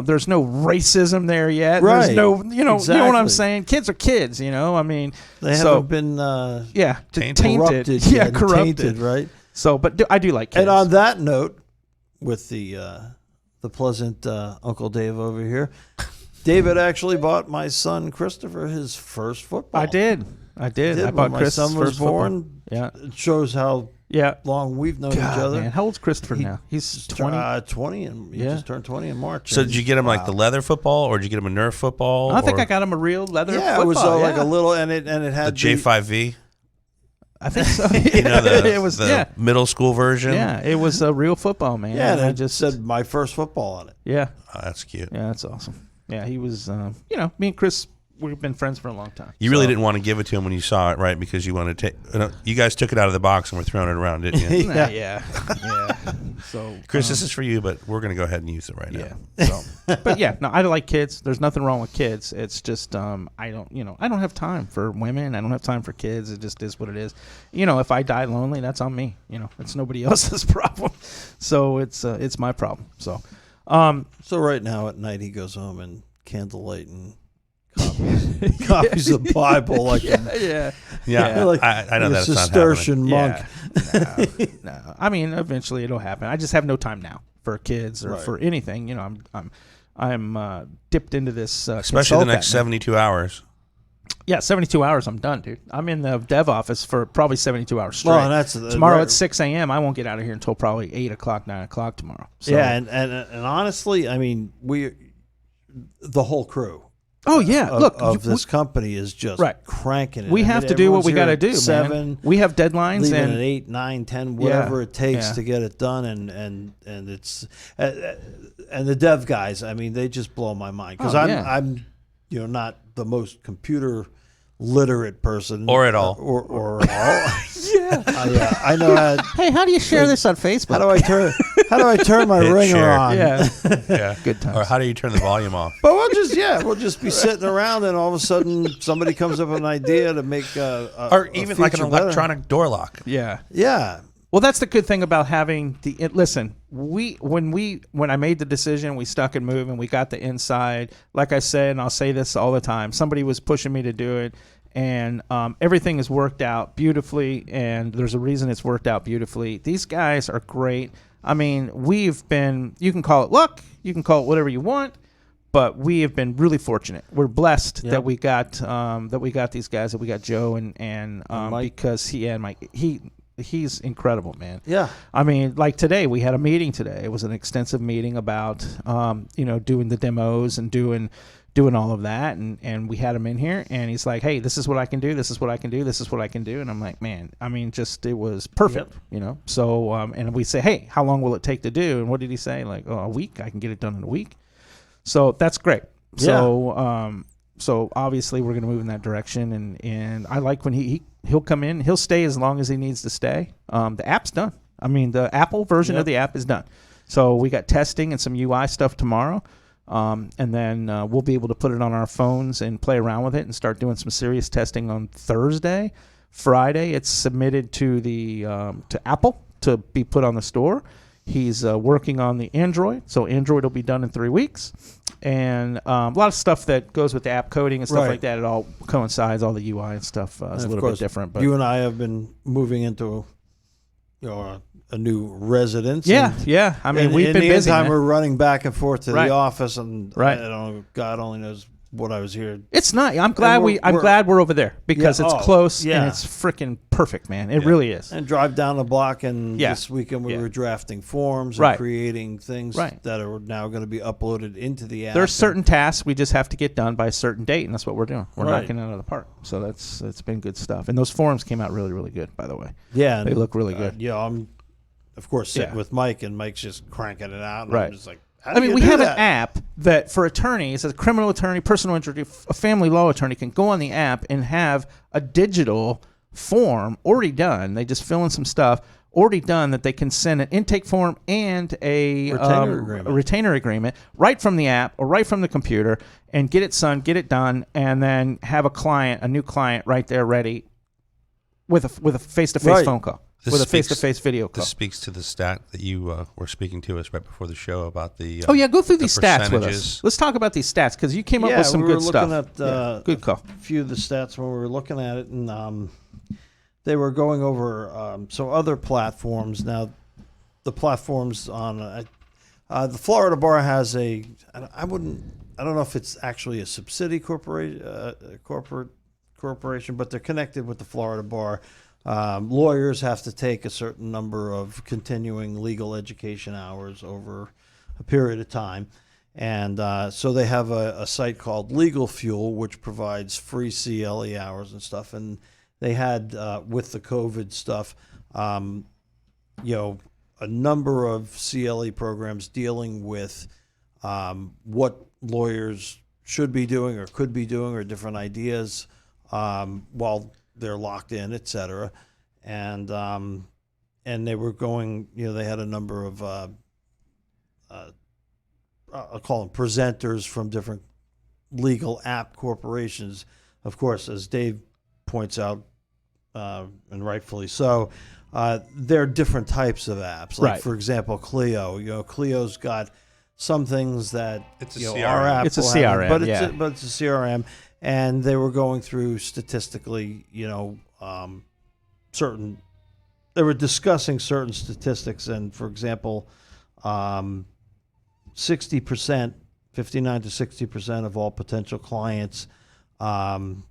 there's no racism there yet. Right. There's no, you know what I'm Exactly. saying? Kids are kids, I mean. They so, haven't been tainted. corrupted. Yeah, and corrupted. Tainted, right? So, but I do like kids. And on that note, with the pleasant Uncle Dave over here, David actually bought my son Christopher his first football. I did. I bought when Chris' my son was first born. football. It shows how long we've known each other. Man, how old's Christopher now? He's 20. 20, and he just turned 20 in March. So did you get him like the leather football, or did you get him a Nerf football? I think I got him a real leather football. Yeah, it was like a little, and it had the J5V. I think so. It was the middle school version. Yeah, it was a real football, man. Yeah, and I just said my first football on it. Yeah. Oh, that's cute. Yeah, that's awesome. Yeah, he was, me and Chris, we've been friends for a long time. You really didn't want to give it to him when you saw it, right? Because you wanted to take. You guys took it out of the box and were throwing it around, didn't you? Yeah. So, Chris, this is for you, but we're going to go ahead and use it right now. Yeah. So, but yeah, no, I like kids. There's nothing wrong with kids. It's just I don't have time for women. I don't have time for kids. It just is what it is. If I die lonely, that's on me. It's nobody else's problem. So it's my problem. So, so right now at night he goes home and candlelight and copies of the Bible like like I know that's a Cistercian monk. No. I mean, eventually it'll happen. I just have no time now for kids or for anything. I'm dipped into this, especially the next 72 hours. Yeah, 72 hours. I'm done, dude. I'm in the dev office for probably 72 hours straight. Well, and that's tomorrow at 6 a.m. I won't get out of here until probably 8 o'clock, 9 o'clock tomorrow. So. Yeah, and honestly, I mean, the whole crew. Oh yeah, look, this company is just cranking it. We have to do what we got to do, 7, man. We have deadlines, and at 8, 9, 10, whatever it takes to get it done, and it's and the dev guys. I mean, they just blow my mind because I'm not the most computer literate person or at all or at all. I know. Hey, how do you share this on Facebook? How do I turn my ringer on? Yeah, good times. Or how do you turn the volume off? But we'll just be sitting around, and all of a sudden somebody comes up with an idea to make or even like an electronic door lock. Yeah. Well, that's the good thing about having listen. When I made the decision, we stuck and moved, and we got the inside. Like I said, and I'll say this all the time, somebody was pushing me to do it, and everything has worked out beautifully. And there's a reason it's worked out beautifully. These guys are great. I mean, you can call it luck, you can call it whatever you want, but we have been really fortunate. We're blessed that we got these guys, that we got Joe and Mike. Because Mike, he's incredible, man. Yeah. I mean, like today, we had a meeting today. It was an extensive meeting about, doing the demos and doing all of that. And we had him in here, and he's like, hey, this is what I can do. This is what I can do. This is what I can do. And I'm like, man, I mean, it was perfect, So, and we say, hey, how long will it take to do? And what did he say? Like, a week. I can get it done in a week. So that's great. Yeah. So obviously we're going to move in that direction, and I like when he'll come in. He'll stay as long as he needs to stay. The app's done. I mean, the Apple version of the app is done. So we got testing and some UI stuff tomorrow, and then we'll be able to put it on our phones and play around with it and start doing some serious testing on Thursday. Friday, it's submitted to to Apple to be put on the store. He's working on the Android, so Android will be done in 3 weeks. And a lot of stuff that goes with the app coding and stuff like that, it all coincides, all the UI and stuff is a little bit different. But you and I have been moving into a new residence. Yeah. I mean, we've been busy. We're running back and forth to the office, and God only knows what I was here. It's not. I'm glad we're over there because it's close and it's freaking perfect, man. It really is. And drive down the block, and this weekend we were drafting forms and creating things that are now going to be uploaded into the app. There's certain tasks we just have to get done by a certain date, and that's what we're doing. We're knocking it out of the park. So it's been good stuff. And those forms came out really, really good, by the way. Yeah, they look really good. I'm of course sitting with Mike, and Mike's just cranking it out, and I'm just like, we have an app that for attorneys, a criminal attorney, personal injury, a family law attorney can go on the app and have a digital form already done. They just fill in some stuff already done that they can send an intake form and a retainer agreement right from the app or right from the computer and get it done, and then have a new client right there ready with a face-to-face phone call. With a face-to-face video call. This speaks to the stat that you were speaking to us right before the show about the go through these stats with us. Let's talk about these stats because you came up with some good stuff. Good call. A few of the stats when we were looking at it, and they were going over some other platforms. Now, the platforms on the Florida Bar has I don't know if it's actually a subsidiary corporation, but they're connected with the Florida Bar. Lawyers have to take a certain number of continuing legal education hours over a period of time. And so they have a site called Legal Fuel, which provides free CLE hours and stuff. And they had, with the COVID stuff, a number of CLE programs dealing with what lawyers should be doing or could be doing or different ideas while they're locked in, et cetera. And they were going, they had a number of, I'll call them presenters from different legal app corporations. Of course, as Dave points out, and rightfully so, there are different types of apps. Like, for example, Clio. Clio's got some things that our app it's a CRM, but it's a CRM. And they were going through statistically, they were discussing certain statistics. And for example, 59 to 60% of all potential clients don't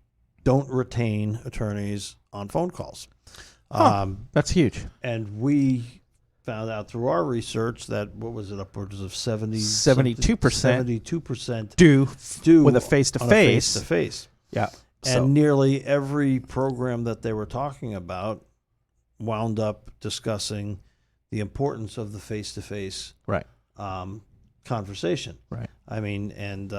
retain attorneys on phone calls. That's huge. And we found out through our research that, upwards of 72% do with a face-to-face. Yeah. And nearly every program that they were talking about wound up discussing the importance of the face-to-face conversation. Right. I mean, and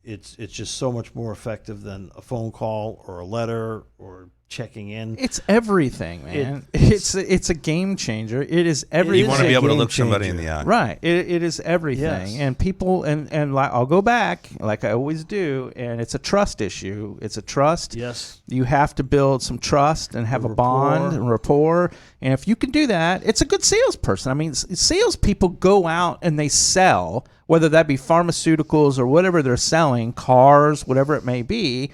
it's just so much more effective than a phone call or a letter or checking in. It's everything, man. It's a game changer. It is everything. You want to be able to look somebody in the eye. Right. It is everything. Yes. And people, and like, I'll go back like I always do, and it's a trust issue. It's a trust. Yes. You have to build some trust and have a bond and rapport. And if you can do that, it's a good salesperson. I mean, salespeople go out and they sell, whether that be pharmaceuticals or whatever they're selling, cars, whatever it may be,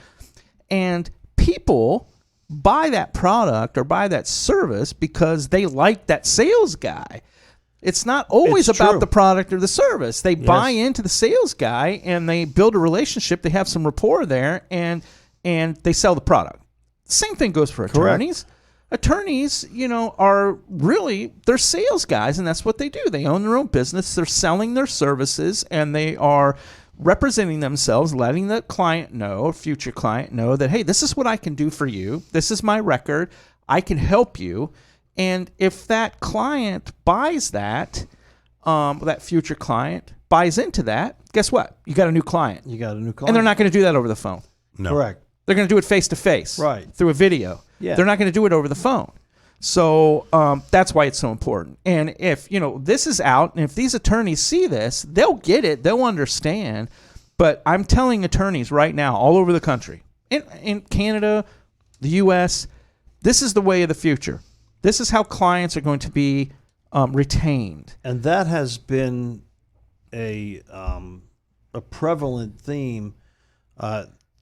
and people buy that product or buy that service because they like that sales guy. It's not always It's about true. the product or the service. They buy into the sales guy and they build a relationship. They have some rapport there, and they sell the product. Same thing goes for attorneys. Correct. Attorneys, are really, they're sales guys, and that's what they do. They own their own business. They're selling their services, and they are representing themselves, letting the client know, future client know that, hey, this is what I can do for you. This is my record. I can help you. And if that client buys that, that future client buys into that, guess what? You got a new client. You got a new client. And they're not going to do that over the phone. No. Correct. They're going to do it face to face, Right. through a video. Yeah. They're not going to do it over the phone. So that's why it's so important. And if this is out, and if these attorneys see this, they'll get it, they'll understand. But I'm telling attorneys right now, all over the country, in Canada, the U.S., this is the way of the future. This is how clients are going to be retained. And that has been a prevalent theme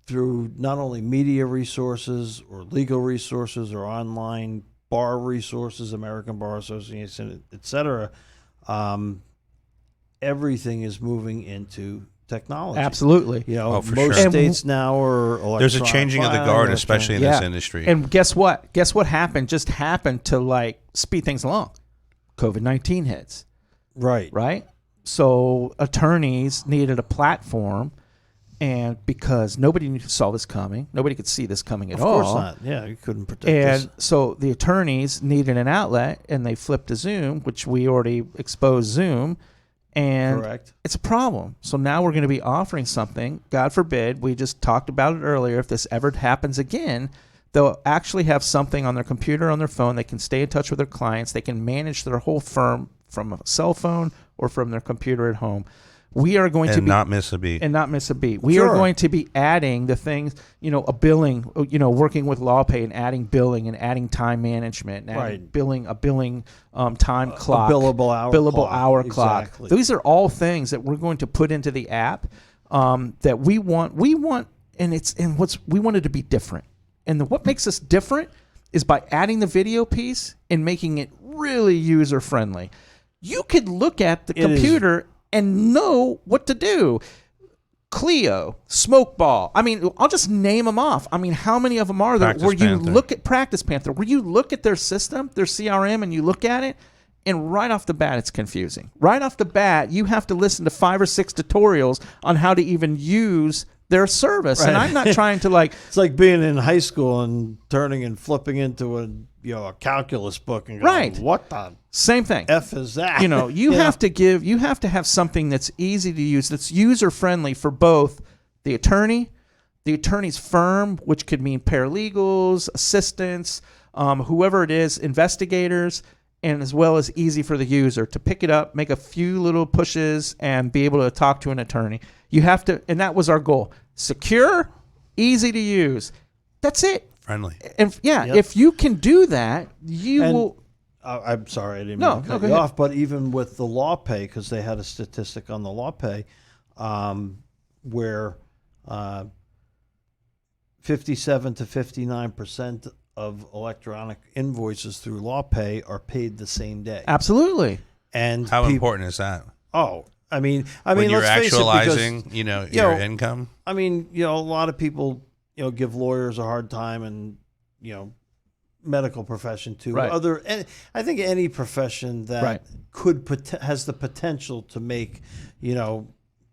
through not only media resources or legal resources or online bar resources, American Bar Association, et cetera. Everything is moving into technology. Absolutely. for most sure. states now are electronic. There's a changing of the guard, especially in this industry. And guess what? Guess what happened? Just happened to speed things along. COVID-19 hits. Right. So attorneys needed a platform, and because nobody saw this coming, nobody could see this coming at all. Of course not. Yeah, you couldn't predict And this. so the attorneys needed an outlet, and they flipped to Zoom, which we already exposed Zoom. And Correct. it's a problem. So now we're going to be offering something. God forbid, we just talked about it earlier. If this ever happens again, they'll actually have something on their computer, on their phone. They can stay in touch with their clients. They can manage their whole firm from a cell phone or from their computer at home. We are going to be not miss a beat. We are going to be adding the things, a billing, working with LawPay and adding billing and adding time management and adding a billing time clock, billable hour clock. Exactly. These are all things that we're going to put into the app that we want, we want it to be different. And what makes us different is by adding the video piece and making it really user friendly. You could look at the computer and know what to do. Clio, Smokeball. I mean, I'll just name them off. I mean, how many of them are there? Practice Panther. Look at Practice Panther, where you look at their system, their CRM, and you look at it, and right off the bat, it's confusing. Right off the bat, you have to listen to 5 or 6 tutorials on how to even use their service. Right. And I'm not trying to It's like being in high school and turning and flipping into a calculus book and going, what the same thing. F is that? You have to have something that's easy to use, that's user friendly for both the attorney, the attorney's firm, which could mean paralegals, assistants, whoever it is, investigators, and as well as easy for the user to pick it up, make a few little pushes, and be able to talk to an attorney. You have to, and that was our goal. Secure, easy to use. That's it. Friendly. And if you can do that, will. I'm sorry, I didn't mean to cut you off, but even with the LawPay, because they had a statistic on the LawPay where 57 to 59% of electronic invoices through LawPay are paid the same day. Absolutely. And how important is that? I mean, when you're let's face it, actualizing, because, your income. I mean, a lot of people, give lawyers a hard time, and medical profession too. Right. I think any profession that has the potential to make,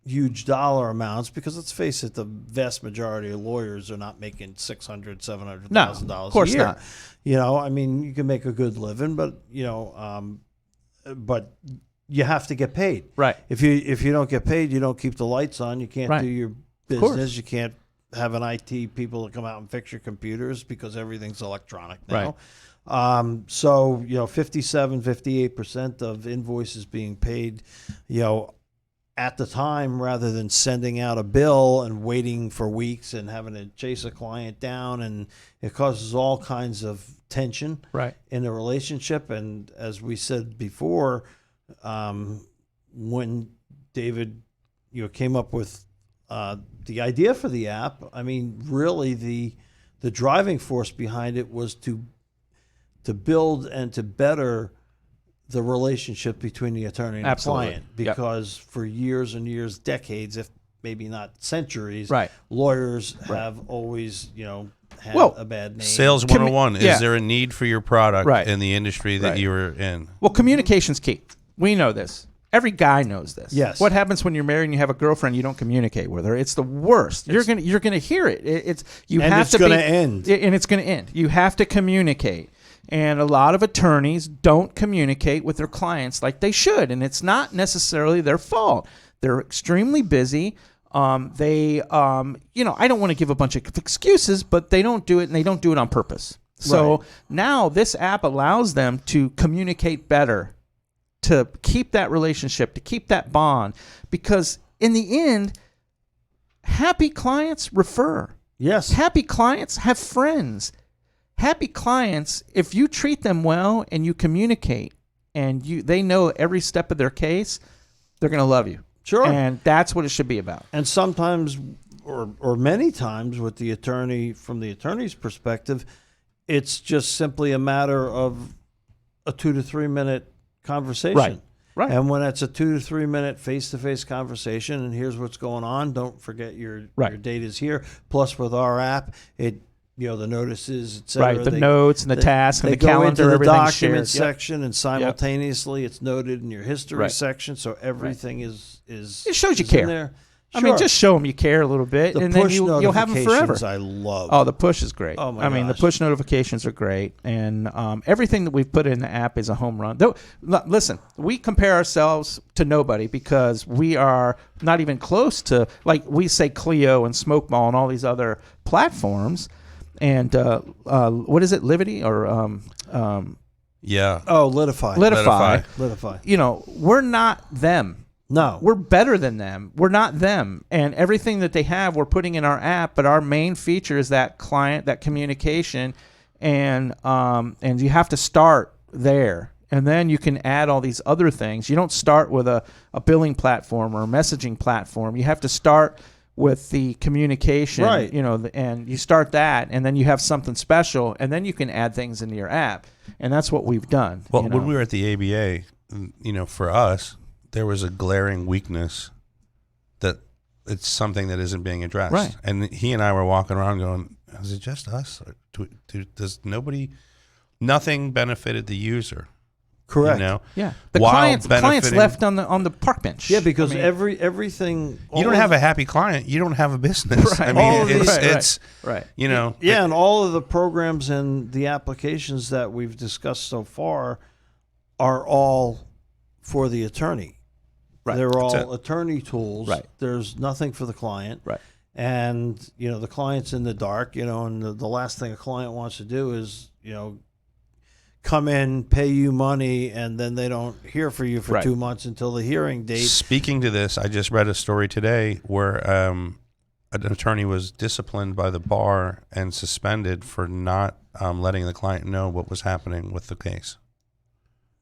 huge dollar amounts, because let's face it, the vast majority of lawyers are not making $600,000, $700,000 of course a year. not. I mean, you can make a good living, but but you have to get paid. Right. If you don't get paid, you don't keep the lights on. You can't do your business. You can't have an IT people to come out and fix your computers because everything's electronic now. Right. So 57, 58% of invoices being paid, at the time, rather than sending out a bill and waiting for weeks and having to chase a client down, and it causes all kinds of tension in the relationship. And as we said before, when David came up with the idea for the app, I mean, really the driving force behind it was to build and to better the relationship between the attorney and Absolutely. the client, Yep. because for years and years, decades, if maybe not centuries, Right. lawyers have always, had Well, a bad name. Sales 101. yeah. Is there a need for your product Right. in the industry that Right. you're in? Well, communication's key. We know this. Every guy knows this. Yes. What happens when you're married and you have a girlfriend you don't communicate with her? It's the worst. You're gonna hear it. It's you And have it's to gonna be, end. and it's going to end. You have to communicate. And a lot of attorneys don't communicate with their clients like they should, and it's not necessarily their fault. They're extremely busy. I don't want to give a bunch of excuses, but they don't do it, and they don't do it on purpose. So Right. now this app allows them to communicate better, to keep that relationship, to keep that bond, because in the end, happy clients refer. Yes. Happy clients have friends. Happy clients, if you treat them well and you communicate and they know every step of their case, they're going to love you. Sure. And that's what it should be about. And sometimes, or many times, with the attorney, from the attorney's perspective, it's just simply a matter of a 2 to 3 minute conversation. Right. Right. And when it's a 2 to 3 minute face-to-face conversation, and here's what's going on, don't forget your date is here. Plus, with our app, the notices, et cetera. Right, the notes and the tasks and the go calendar, into the everything's document shared. Yep. section, and simultaneously it's noted in your history Right. section. So everything is It shows you is in care. there. I mean, Sure. just show them you care a little bit, the and then push you'll have them forever. notifications I love. Oh, the push is great. Oh, my I mean, the gosh. push notifications are great, and everything that we've put in the app is a home run. Though, listen, we compare ourselves to nobody because we are not even close to, like we say, Clio and Smokeball and all these other platforms. And what is it, Livity or Yeah. Oh, Litify. Litify. We're not them. No. We're better than them. We're not them. And everything that they have, we're putting in our app. But our main feature is that client, that communication, and you have to start there. And then you can add all these other things. You don't start with a billing platform or a messaging platform. You have to start with the communication, right. And you start that, and then you have something special, and then you can add things into your app. And that's what we've done. Well, when we were at the ABA, for us, there was a glaring weakness that it's something that isn't being addressed. Right. And he and I were walking around going, is it just us? Or does nothing benefited the user? Correct. Yeah. The clients left on the park bench. Yeah, because everything. You don't have a happy client. You don't have a business. Right. I mean, Right. Yeah, and all of the programs and the applications that we've discussed so far are all for the attorney. Right. They're all attorney tools. Right. There's nothing for the client. Right. And, the client's in the dark, and the last thing a client wants to do is, come in, pay you money, and then they don't hear for you for Right. 2 months until the hearing date. Speaking to this, I just read a story today where an attorney was disciplined by the bar and suspended for not letting the client know what was happening with the case.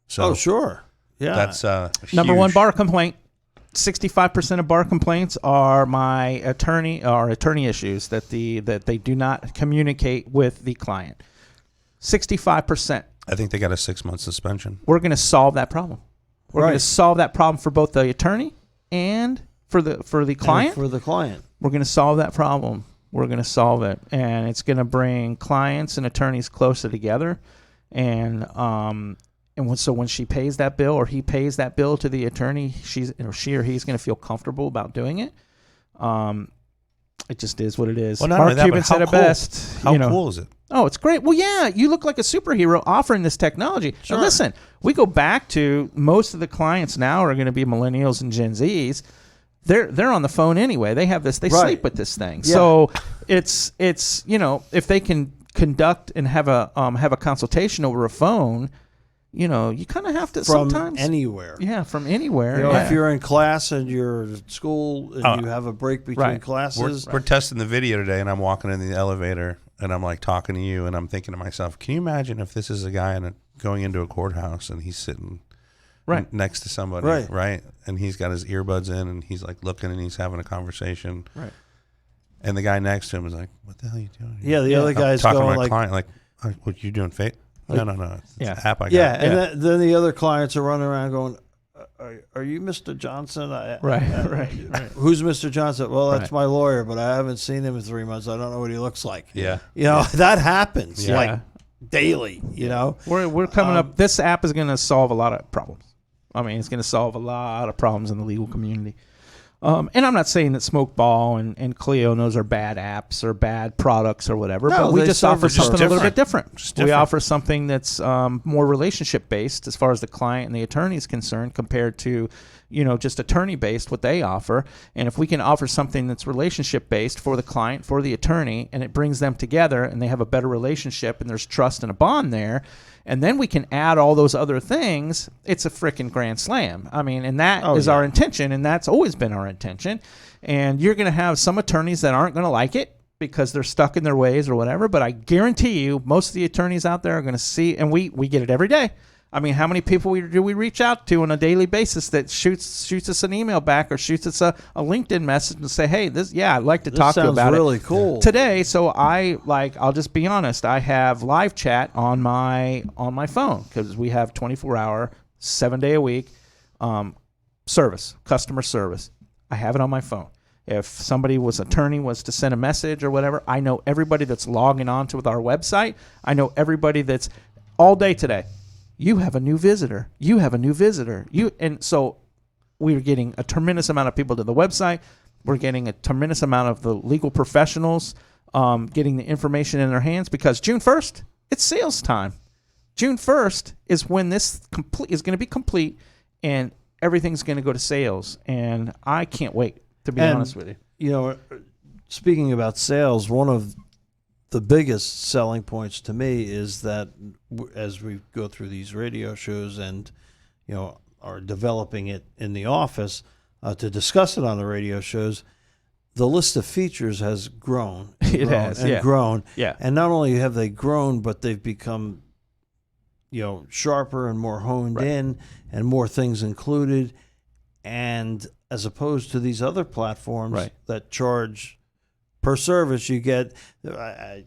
So Oh, sure. Yeah. that's Number huge. one bar complaint. 65% of bar complaints are attorney issues that they do not communicate with the client. 65%. I think they got a 6-month suspension. We're going to solve that problem. We're going to Right. solve that problem for both the attorney and for the client. And for the client. We're going to solve that problem. We're going to solve it, and it's going to bring clients and attorneys closer together. So when she pays that bill or he pays that bill to the attorney, she or he's going to feel comfortable about doing it. It just is what it is. Well, not Mark only that, Cuban but said how it cool- best. How cool is it? Oh, it's great. Well, yeah, you look like a superhero offering this technology. Sure. Now, listen, we go back to most of the clients now are going to be millennials and Gen Zs. They're on the phone anyway. They have this. They Right. sleep with this thing. Yeah. So it's if they can conduct and have a consultation over a phone, you kind of have to From sometimes anywhere. Yeah, from anywhere. If you're in class and you're at school and you have a break between Right. classes. We're testing the video today, and I'm walking in the elevator, and I'm like talking to you, and I'm thinking to myself, can you imagine if this is a guy going into a courthouse and he's sitting Right. next to somebody, Right. and he's got his earbuds in, and he's like looking, and he's having a conversation, Right. and the guy next to him is like, "What the hell are you doing?" Yeah, the other I'm guy's talking going to my like, client, like, "What you doing, fake?" No. It's an app I got. Yeah, and then the other clients are running around going, "Are you Mr. Johnson?" Right. Who's Mr. Johnson? Well, that's Right. my lawyer, but I haven't seen him in 3 months. I don't know what he looks like. Yeah. That happens Yeah. like daily. We're coming up. This app is going to solve a lot of problems. I mean, it's going to solve a lot of problems in the legal community. And I'm not saying that Smokeball and Clio, those are bad apps or bad products or whatever, but we just offer something a little bit different. We offer something that's more relationship based as far as the client and the attorney is concerned compared to, just attorney based, what they offer. And if we can offer something that's relationship based for the client, for the attorney, and it brings them together and they have a better relationship and there's trust and a bond there, and then we can add all those other things, it's a freaking grand slam. I mean, and that is our intention, and that's always been our intention. And you're going to have some attorneys that aren't going to like it because they're stuck in their ways or whatever, but I guarantee you most of the attorneys out there are going to see, and we get it every day. I mean, how many people do we reach out to on a daily basis that shoots us an email back or shoots us a LinkedIn message and say, hey, I'd like to talk to you about it. This sounds really cool. Today, so I'll just be honest, I have live chat on my phone because we have 24-hour, 7-day a week customer service. I have it on my phone. If attorney was to send a message or whatever, I know everybody that's logging on to with our website. I know everybody that's all day today. You have a new visitor. And so we're getting a tremendous amount of people to the website. We're getting a tremendous amount of the legal professionals getting the information in their hands because June 1st, it's sales time. June 1st is when this is going to be complete and everything's going to go to sales. And I can't wait, to be honest with you. Speaking about sales, one of the biggest selling points to me is that as we go through these radio shows and, are developing it in the office to discuss it on the radio shows, the list of features has grown. Grown. Yeah. And not only have they grown, but they've become, sharper and more honed in and more things included. And as opposed to these other platforms that charge per service, you get, I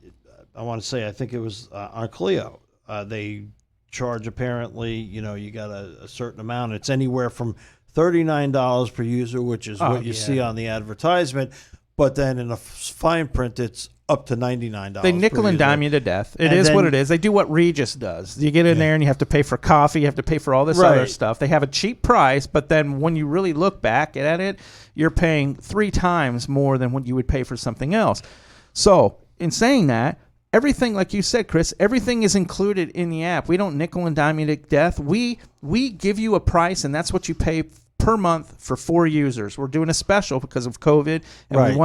want to say, I think it was on Clio. They charge apparently, you got a certain amount. It's anywhere from $39 per user, which is what you see on the advertisement. But then in the fine print, it's up to $99. They nickel and dime you to death. It is what it is. They do what Regis does. You get in there and you have to pay for coffee. You have to pay for all this other stuff. They have a cheap price, but then when you really look back at it, you're paying 3 times more than what you would pay for something else. So in saying that, everything, like you said, Chris, everything is included in the app. We don't nickel and dime you to death. We give you a price, and that's what you pay per month for 4 users. We're doing a special because of COVID, and we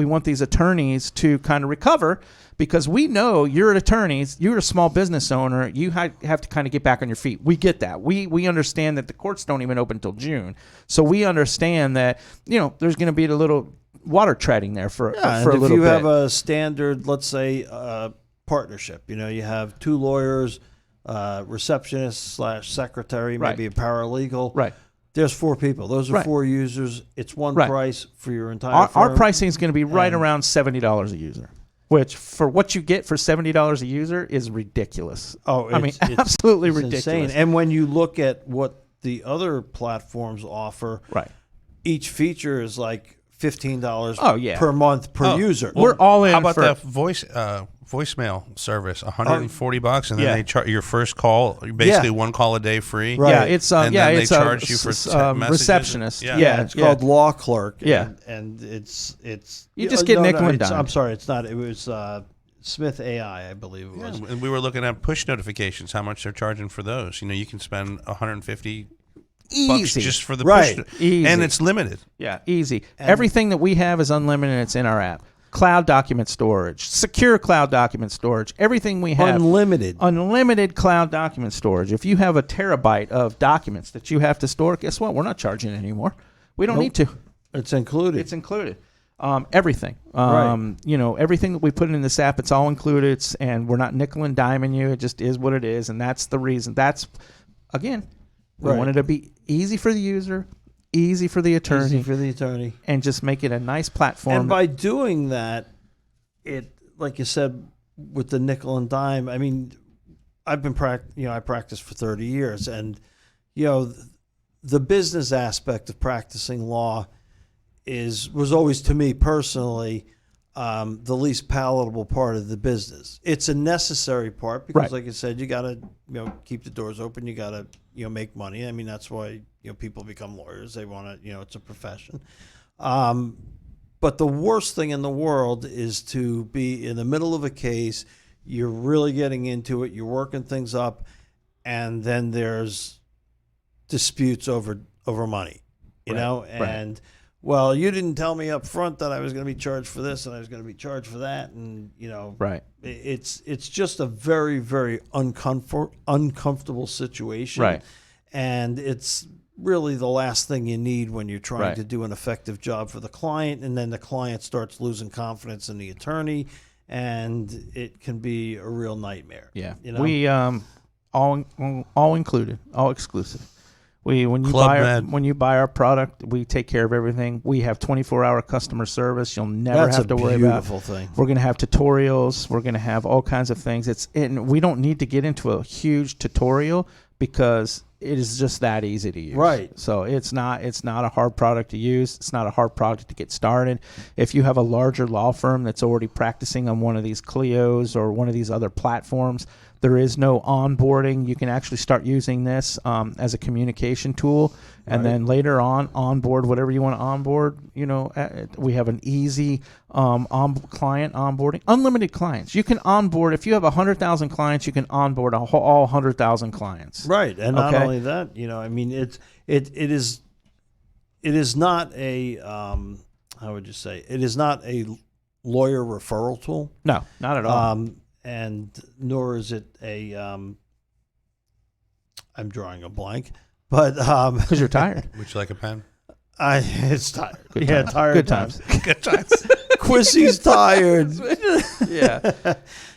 want these attorneys to kind of recover because we know you're an attorney, you're a small business owner, you have to kind of get back on your feet. We get that. We understand that the courts don't even open until June, so we understand that there's going to be a little water treading there for a little bit. If you have a standard, let's say, partnership, you have 2 lawyers, receptionist / secretary, maybe a paralegal. Right. There's 4 people. Those are 4 users. It's one price for your entire firm. Our pricing is going to be right around $70 a user, which for what you get for $70 a user is ridiculous. It's absolutely ridiculous. Insane. And when you look at what the other platforms offer, each feature is like $15 per month per user. We're all in. How about that voicemail service? $140, and then they charge your first call. Basically, 1 call a day free. Right. Yeah, it's and then they it's charge you for receptionist. It's called Law Clerk. And it's you just get nickel and dime. I'm sorry, it's not. It was Smith AI, I believe it was. And we were looking at push notifications. How much they're charging for those? You can spend $150. Bucks just for the push, and it's limited. Yeah, easy. Everything that we have is unlimited. And it's in our app. Cloud document storage, secure cloud document storage. Everything we have, unlimited cloud document storage. If you have a terabyte of documents that you have to store, guess what? We're not charging anymore. We don't need to. It's included. Everything. Everything that we put in this app, it's all included. And we're not nickel and diming you. It just is what it is, and that's the reason. That's again. We want it to be easy for the user, easy for the attorney, and just make it a nice platform. And by doing that, it, like you said, with the nickel and dime, I've been I practiced for 30 years, and the business aspect of practicing law was always, to me personally, the least palatable part of the business. It's a necessary part because, Right. like I said, you got to keep the doors open. You got to make money. I mean, that's why people become lawyers. They want to it's a profession. But the worst thing in the world is to be in the middle of a case. You're really getting into it. You're working things up, and then there's disputes over money. And well, you didn't tell me up front that I was going to be charged for this and I was going to be charged for that, and Right. it's just a very, very uncomfortable situation. Right. And it's really the last thing you need when you're trying Right. to do an effective job for the client, and then the client starts losing confidence in the attorney, and it can be a real nightmare. Yeah. We all included, all exclusive. When you buy our product, we take care of everything. We have 24-hour customer service. You'll never have to worry about. That's a beautiful thing. We're going to have tutorials. We're going to have all kinds of things. And we don't need to get into a huge tutorial because it is just that easy to use. Right. So it's not a hard product to use. It's not a hard product to get started. If you have a larger law firm that's already practicing on one of these Clios or one of these other platforms, there is no onboarding. You can actually start using this as a communication tool, and then later onboard whatever you want to onboard. We have an easy client onboarding, unlimited clients. You can onboard if you have 100,000 clients. You can onboard all 100,000 clients. Right, and not only that, I mean, it is not a how would you say? It is not a lawyer referral tool. No, not at all. And nor is it a I'm drawing a blank, but because you're tired. Would you like a pen? It's tired. Good Yeah, times. tired. Good times. Good times. Quissy's tired. Yeah.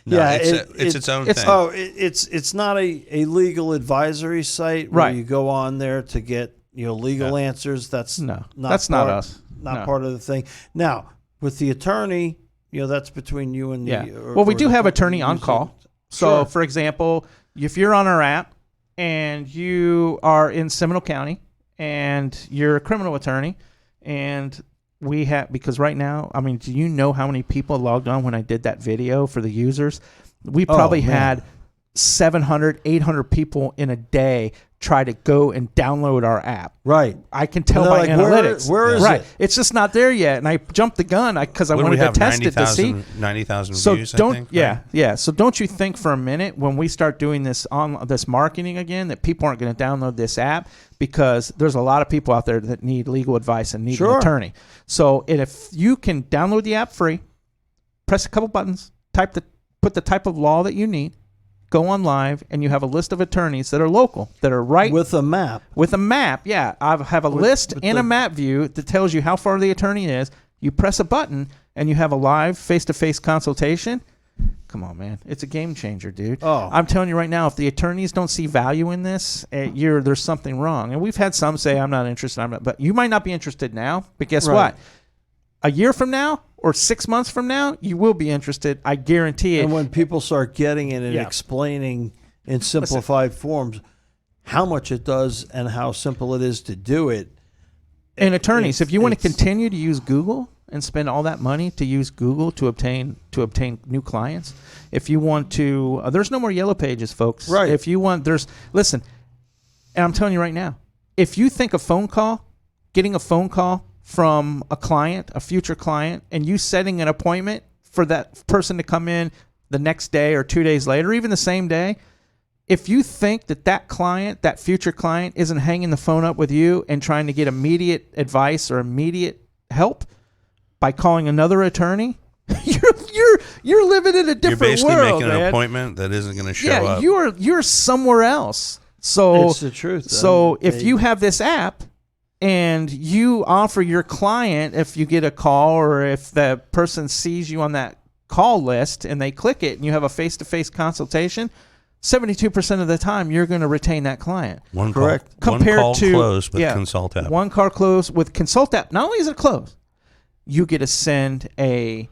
No, Yeah, it's its own thing. Oh, it's not a legal advisory site where Right. you go on there to get legal answers. That's No, not that's part, not us. Not No. part of the thing. Now with the attorney, that's between you and the. Yeah. or- Well, we or do the have company attorney on using- call. So, Sure. for example, if you're on our app and you are in Seminole County and you're a criminal attorney, and we have, because right now, I mean, do you know how many people logged on when I did that video for the users? We probably had 700, 800 people in a day try to go and download our app. Right. I can tell And by they're like, analytics. where is right. it? It's just not there yet. And I jumped the gun because I What do wanted we to have? test it to see. 90,000 So views, don't, I think. yeah, right? yeah. So don't you think for a minute when we start doing this marketing again that people aren't going to download this app because there's a lot of people out there that need legal advice and need an attorney. So if you can download the app free, press a couple buttons, put the type of law that you need, go on live, and you have a list of attorneys that are local, that are right with a map. with a map. Yeah, I have a list and a map view that tells you how far the attorney is. You press a button, and you have a live face-to-face consultation. Come on, man. It's a game changer, dude. Oh. I'm telling you right now, if the attorneys don't see value in this, there's something wrong. And we've had some say, I'm not interested, but you might not be interested now, but guess what? A year from now or 6 months from now, you will be interested. I guarantee it. And when people start getting it and explaining in simplified forms how much it does and how simple it is to do it. And attorneys, if you want to continue to use Google and spend all that money to use Google to obtain new clients, if you want to, there's no more yellow pages, folks. Right. If you want, listen, and I'm telling you right now, if you think getting a phone call from a client, a future client, and you setting an appointment for that person to come in the next day or 2 days later, or even the same day, if you think that future client isn't hanging the phone up with you and trying to get immediate advice or immediate help by calling another attorney, you're living in a different world. You're basically making man. an appointment that isn't going to show up. You're somewhere else. So It's the truth. So if you have this app and you offer your client, if you get a call or if the person sees you on that call list and they click it and you have a face-to-face consultation, 72% of the time you're going to retain that client. One Correct. Call, Compared one call to closed with Consult app. One call closed with Consult app. Not only is it closed, you get to send a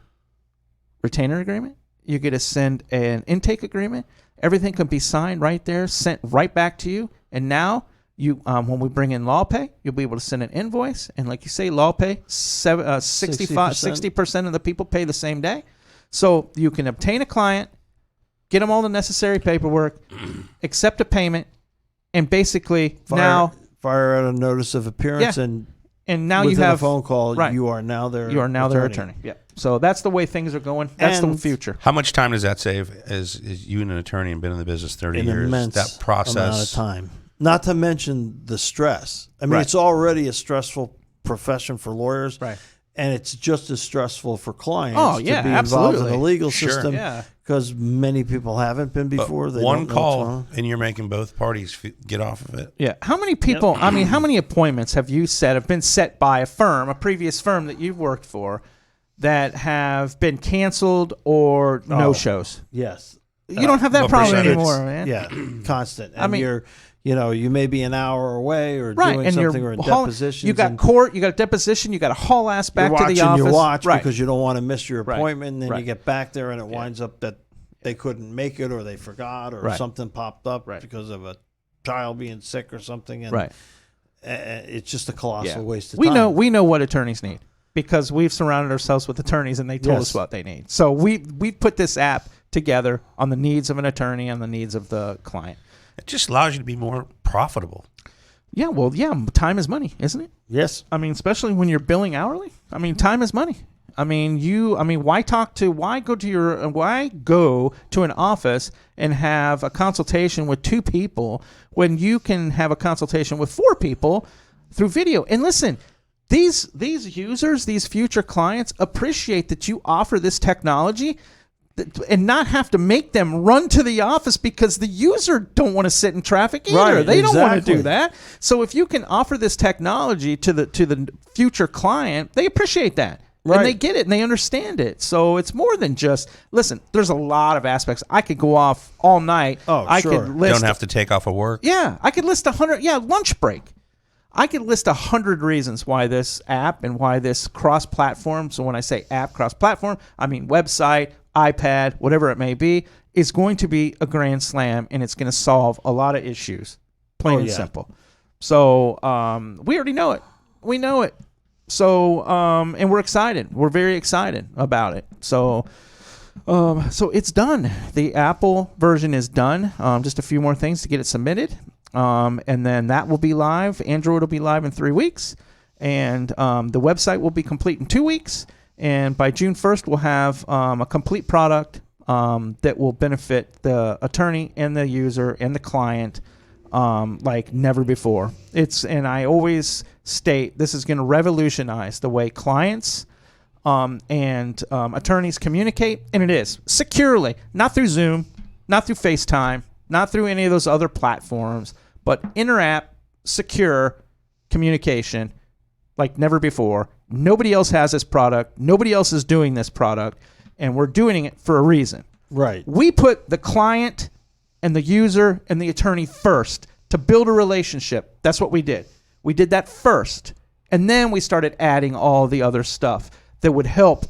retainer agreement, you get to send an intake agreement, Everything can be signed right there, sent right back to you. And now you, when we bring in LawPay, you'll be able to send an invoice. And like you say, LawPay, 60% of the people pay the same day. So you can obtain a client, get them all the necessary paperwork, accept a payment, and basically fire out a notice of appearance, and now you have a phone call. Right. You are now their attorney. Yeah. So that's the way things are going. That's the future. How much time does that save as you and an attorney have been in the business 30 An years? immense That process amount of time. Not to mention the stress. I mean, Right. it's already a stressful profession for lawyers. Right. And it's just as stressful for clients to be involved absolutely. in the legal Sure. system, because many people haven't been before. They one don't know what's going call, on. and you're making both parties get off of it. Yeah. How many people, I mean, how many appointments have you set, have been set by a firm, a previous firm that you've worked for, that have been canceled or no-shows? Yes. You don't have that what problem percentage? anymore, man. Yeah, constant. And I mean- you may be an hour away or Right, doing and something you're or a hauling, deposition. you got court, you got a deposition, you got to haul ass back to the office. You're watching your watch right. because you don't want to miss your Right. appointment, and then Right. you get back there and it winds up that they couldn't make it or they forgot or Right. something popped up Right. because of a child being sick or something. And Right. It's just a colossal waste of We time. we know what attorneys need because we've surrounded ourselves with attorneys and they told Yes. us what they need. So we put this app together on the needs of an attorney and the needs of the client. It just allows you to be more profitable. Yeah, well, yeah, time is money, isn't it? Yes. I mean, especially when you're billing hourly. I mean, time is money. I mean, why go to an office and have a consultation with 2 people when you can have a consultation with 4 people through video? And listen, these users, these future clients appreciate that you offer this technology and not have to make them run to the office because the user don't want to sit in traffic either. Right, they don't want to exactly. do that. So if you can offer this technology to the future client, they appreciate that. Right. And they get it and they understand it. So it's more than just, listen, there's a lot of aspects. I could go off all night. Oh, I sure. could list Don't have to take off of work. Yeah, I could list 100. Yeah, lunch break. I could list 100 reasons why this app and why this cross-platform. So when I say app cross-platform, I mean website, iPad, whatever it may be, is going to be a grand slam, and it's going to solve a lot of issues, plain and simple. So we already know it. We know it. So and we're excited. We're very excited about it. So it's done. The Apple version is done. Just a few more things to get it submitted. And then that will be live. Android will be live in 3 weeks. And the website will be complete in 2 weeks. And by June 1st, we'll have a complete product that will benefit the attorney and the user and the client like never before. And I always state this is going to revolutionize the way clients and attorneys communicate. And it is securely, not through Zoom, not through FaceTime, not through any of those other platforms, but inter-app, secure communication like never before. Nobody else has this product. Nobody else is doing this product, and we're doing it for a reason. Right. We put the client and the user and the attorney first to build a relationship. That's what we did. We did that first, and then we started adding all the other stuff that would help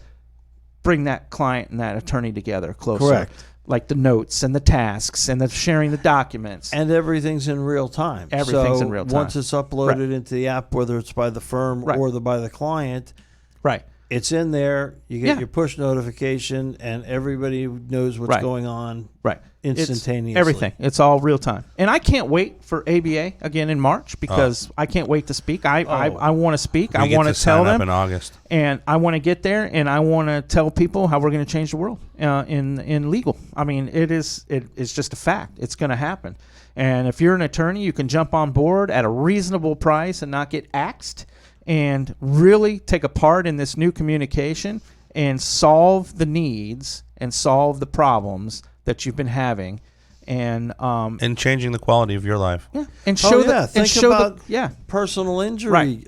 bring that client and that attorney together closer. Correct. Like the notes and the tasks and the sharing the documents. And everything's in real time. Everything's in real time. Once it's uploaded into the app, whether it's by the firm or by the client, Right. it's in there. You get your push notification, and everybody knows what's going on Right. instantaneously. It's everything. It's all real time. And I can't wait for ABA again in March because I can't wait to speak. I want to speak. I want to tell them. In August. And I want to get there, and I want to tell people how we're going to change the world in legal. I mean, it's just a fact. It's going to happen. And if you're an attorney, you can jump on board at a reasonable price and not get axed and really take a part in this new communication and solve the needs and solve the problems that you've been having. And changing the quality of your life. Yeah, and show Think about the personal injury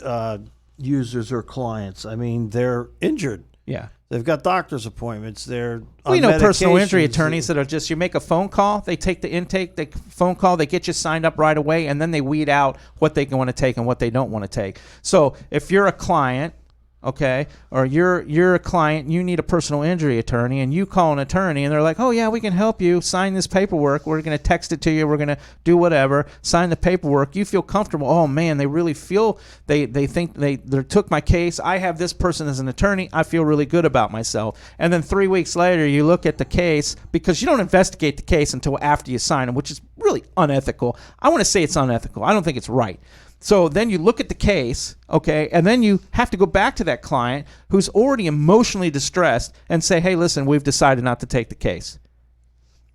users or clients. I mean, they're injured. Yeah. They've got doctor's appointments. They're We know personal injury medications. attorneys that are just, you make a phone call, they take the intake, the phone call, they get you signed up right away, and then they weed out what they want to take and what they don't want to take. So if you're a client okay, or you're a client, and you need a personal injury attorney, and you call an attorney, and they're like, oh yeah, we can help you sign this paperwork. We're going to text it to you. We're going to do whatever. Sign the paperwork. You feel comfortable. Oh man, they really feel they think they took my case. I have this person as an attorney. I feel really good about myself. And then 3 weeks later, you look at the case, because you don't investigate the case until after you sign it, which is really unethical. I want to say it's unethical. I don't think it's right. So then you look at the case, okay, and then you have to go back to that client who's already emotionally distressed and say, hey, listen, we've decided not to take the case.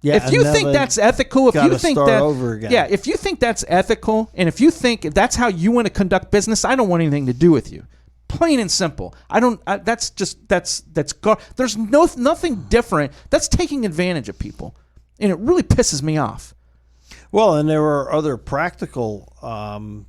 Yeah, if you think that's ethical, if you think that, over again. yeah, if you think that's ethical, and if you think that's how you want to conduct business, I don't want anything to do with you. Plain and simple. There's nothing different. That's taking advantage of people, and it really pisses me off. Well, and there are other practical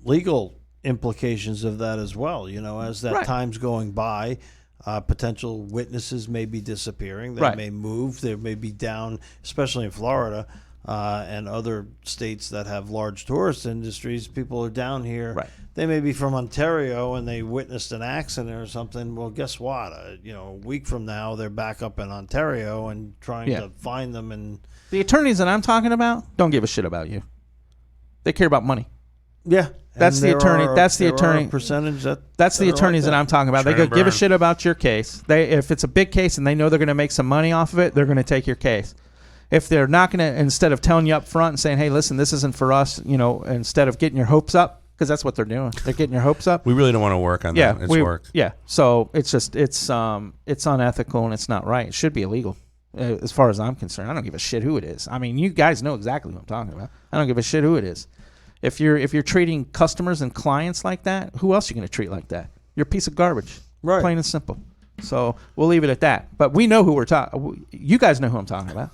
legal implications of that as well. You know, as that time's going by, potential witnesses may be disappearing. They may move. They may be down, especially in Florida and other states that have large tourist industries. People are down here. Right. They may be from Ontario and they witnessed an accident or something. Well, guess what? A week from now, they're back up in Ontario and trying to find them. And the attorneys that I'm talking about don't give a shit about you. They care about money. yeah. That's the attorney. That's the attorney percentage. That's the attorneys that I'm talking about. They go give a shit about your case. If it's a big case and they know they're going to make some money off of it, they're going to take your case. If they're not going to, instead of telling you up front and saying, "Hey, listen, this isn't for us," instead of getting your hopes up, because that's what they're doing. They're getting your hopes up. We really don't want to work on that. It's work. Yeah. So it's just it's unethical and it's not right. It should be illegal, as far as I'm concerned. I don't give a shit who it is. I mean, you guys know exactly what I'm talking about. I don't give a shit who it is. If you're treating customers and clients like that, who else are you going to treat like that? You're a piece of garbage. Right. Plain and simple. So we'll leave it at that. But we know who we're talking. You guys know who I'm talking about.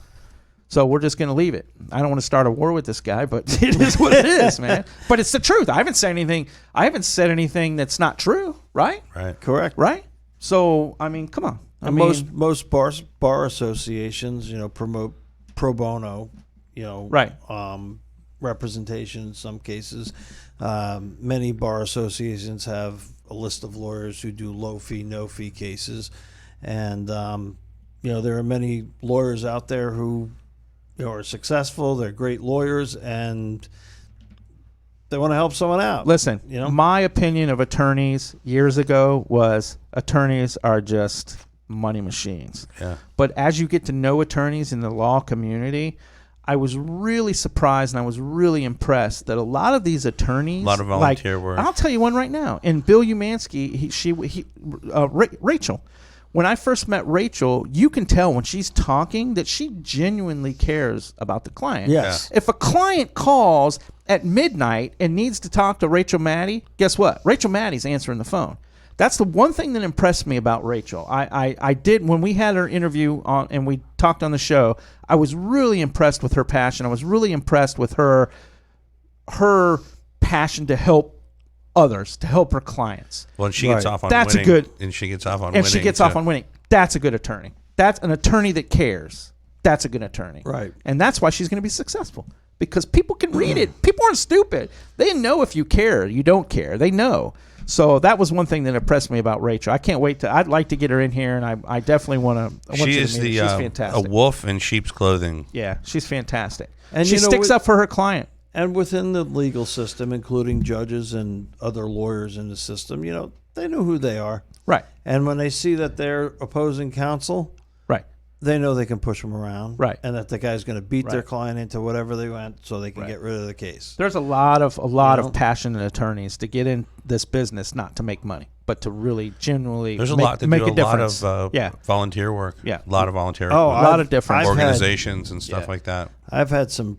So we're just going to leave it. I don't want to start a war with this guy, but it is what it is, man. But it's the truth. I haven't said anything that's not true, right? Right. Correct. Right? So, I mean, come on. And most bar associations, promote pro bono, right. Representation in some cases. Many bar associations have a list of lawyers who do low fee, no fee cases, and there are many lawyers out there who are successful. They're great lawyers, and they want to help someone out. Listen, my opinion of attorneys years ago was attorneys are just money machines. Yeah. But as you get to know attorneys in the law community, I was really surprised and I was really impressed that a lot of these attorneys, a lot of volunteer work. I'll tell you one right now. And Bill Umansky, Rachel. When I first met Rachel, you can tell when she's talking that she genuinely cares about the client. Yes. Yeah. If a client calls at midnight and needs to talk to Rachel Maddie, guess what? Rachel Maddie's answering the phone. That's the one thing that impressed me about Rachel. I did, when we had her interview on and we talked on the show, I was really impressed with her passion. I was really impressed with her passion to help others, to help her clients. Well, and she gets off on That's winning. a good, and she gets off on and winning. she gets off on winning. That's a good attorney. That's an attorney that cares. That's a good attorney. Right. And that's why she's going to be successful. Because people can read it. People aren't stupid. They know if you care, you don't care. They know. So that was one thing that impressed me about Rachel. I can't wait I'd like to get her in here, and I definitely want to. She is she's fantastic. a wolf in sheep's clothing. Yeah, she's fantastic. And she sticks up for her client. And within the legal system, including judges and other lawyers in the system, they know who they are. Right. And when they see that they're opposing counsel, right, they know they can push them around. Right. And that the guy's going to beat their client into whatever they want so they can get rid of the case. There's a lot of passionate attorneys to get in this business not to make money, but to really genuinely There's a make, lot to make do. a difference. Lot of volunteer work. Yeah. A lot of volunteer a lot of different organizations and stuff like that. I've had some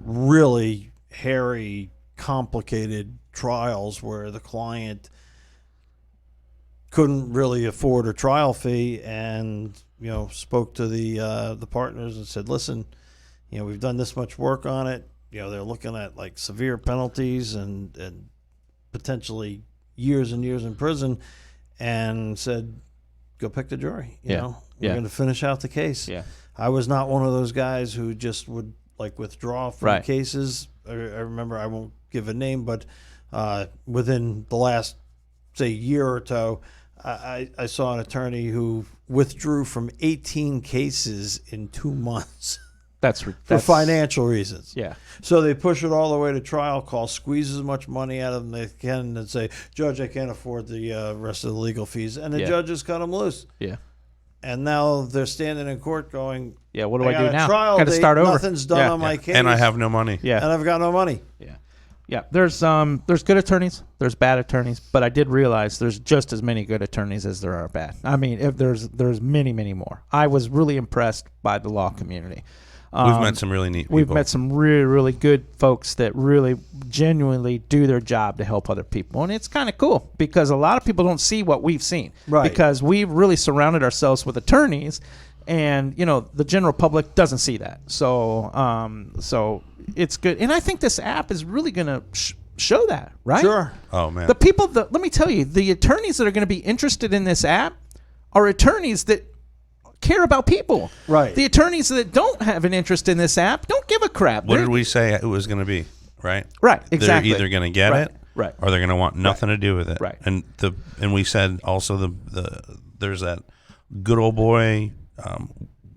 really hairy, complicated trials where the client couldn't really afford a trial fee and spoke to the partners and said, listen, we've done this much work on it. They're looking at like severe penalties and potentially years and years in prison, and said, go pick the jury. We're going to finish out the case. Yeah. I was not one of those guys who just would withdraw from cases. I remember, I won't give a name, but within the last, say, year or so, I saw an attorney who withdrew from 18 cases in 2 months. For financial reasons. Yeah. So they push it all the way to trial, squeeze as much money out of them as they can, and say, Judge, I can't afford the rest of the legal fees. And the judges cut them loose. Yeah. And now they're standing in court going, yeah, what do I do now? Got to start over. Nothing's done on my case. And I have no money. Yeah. And I've got no money. Yeah. Yeah. There's good attorneys, there's bad attorneys, but I did realize there's just as many good attorneys as there are bad. I mean, if there's many, many more. I was really impressed by the law community. We've met some really neat people. We've met some really, really good folks that really genuinely do their job to help other people. And it's kind of cool because a lot of people don't see what we've seen. Right. Because we've really surrounded ourselves with attorneys and, the general public doesn't see that. So it's good. And I think this app is really going to show that, right? Sure. Oh, man. The people let me tell you, the attorneys that are going to be interested in this app are attorneys that care about people. Right. The attorneys that don't have an interest in this app don't give a crap. What did we say it was going to be? Right. Right. Exactly. They're either going to get it, right, or they're going to want nothing to do with it. Right. And we said also there's that good old boy.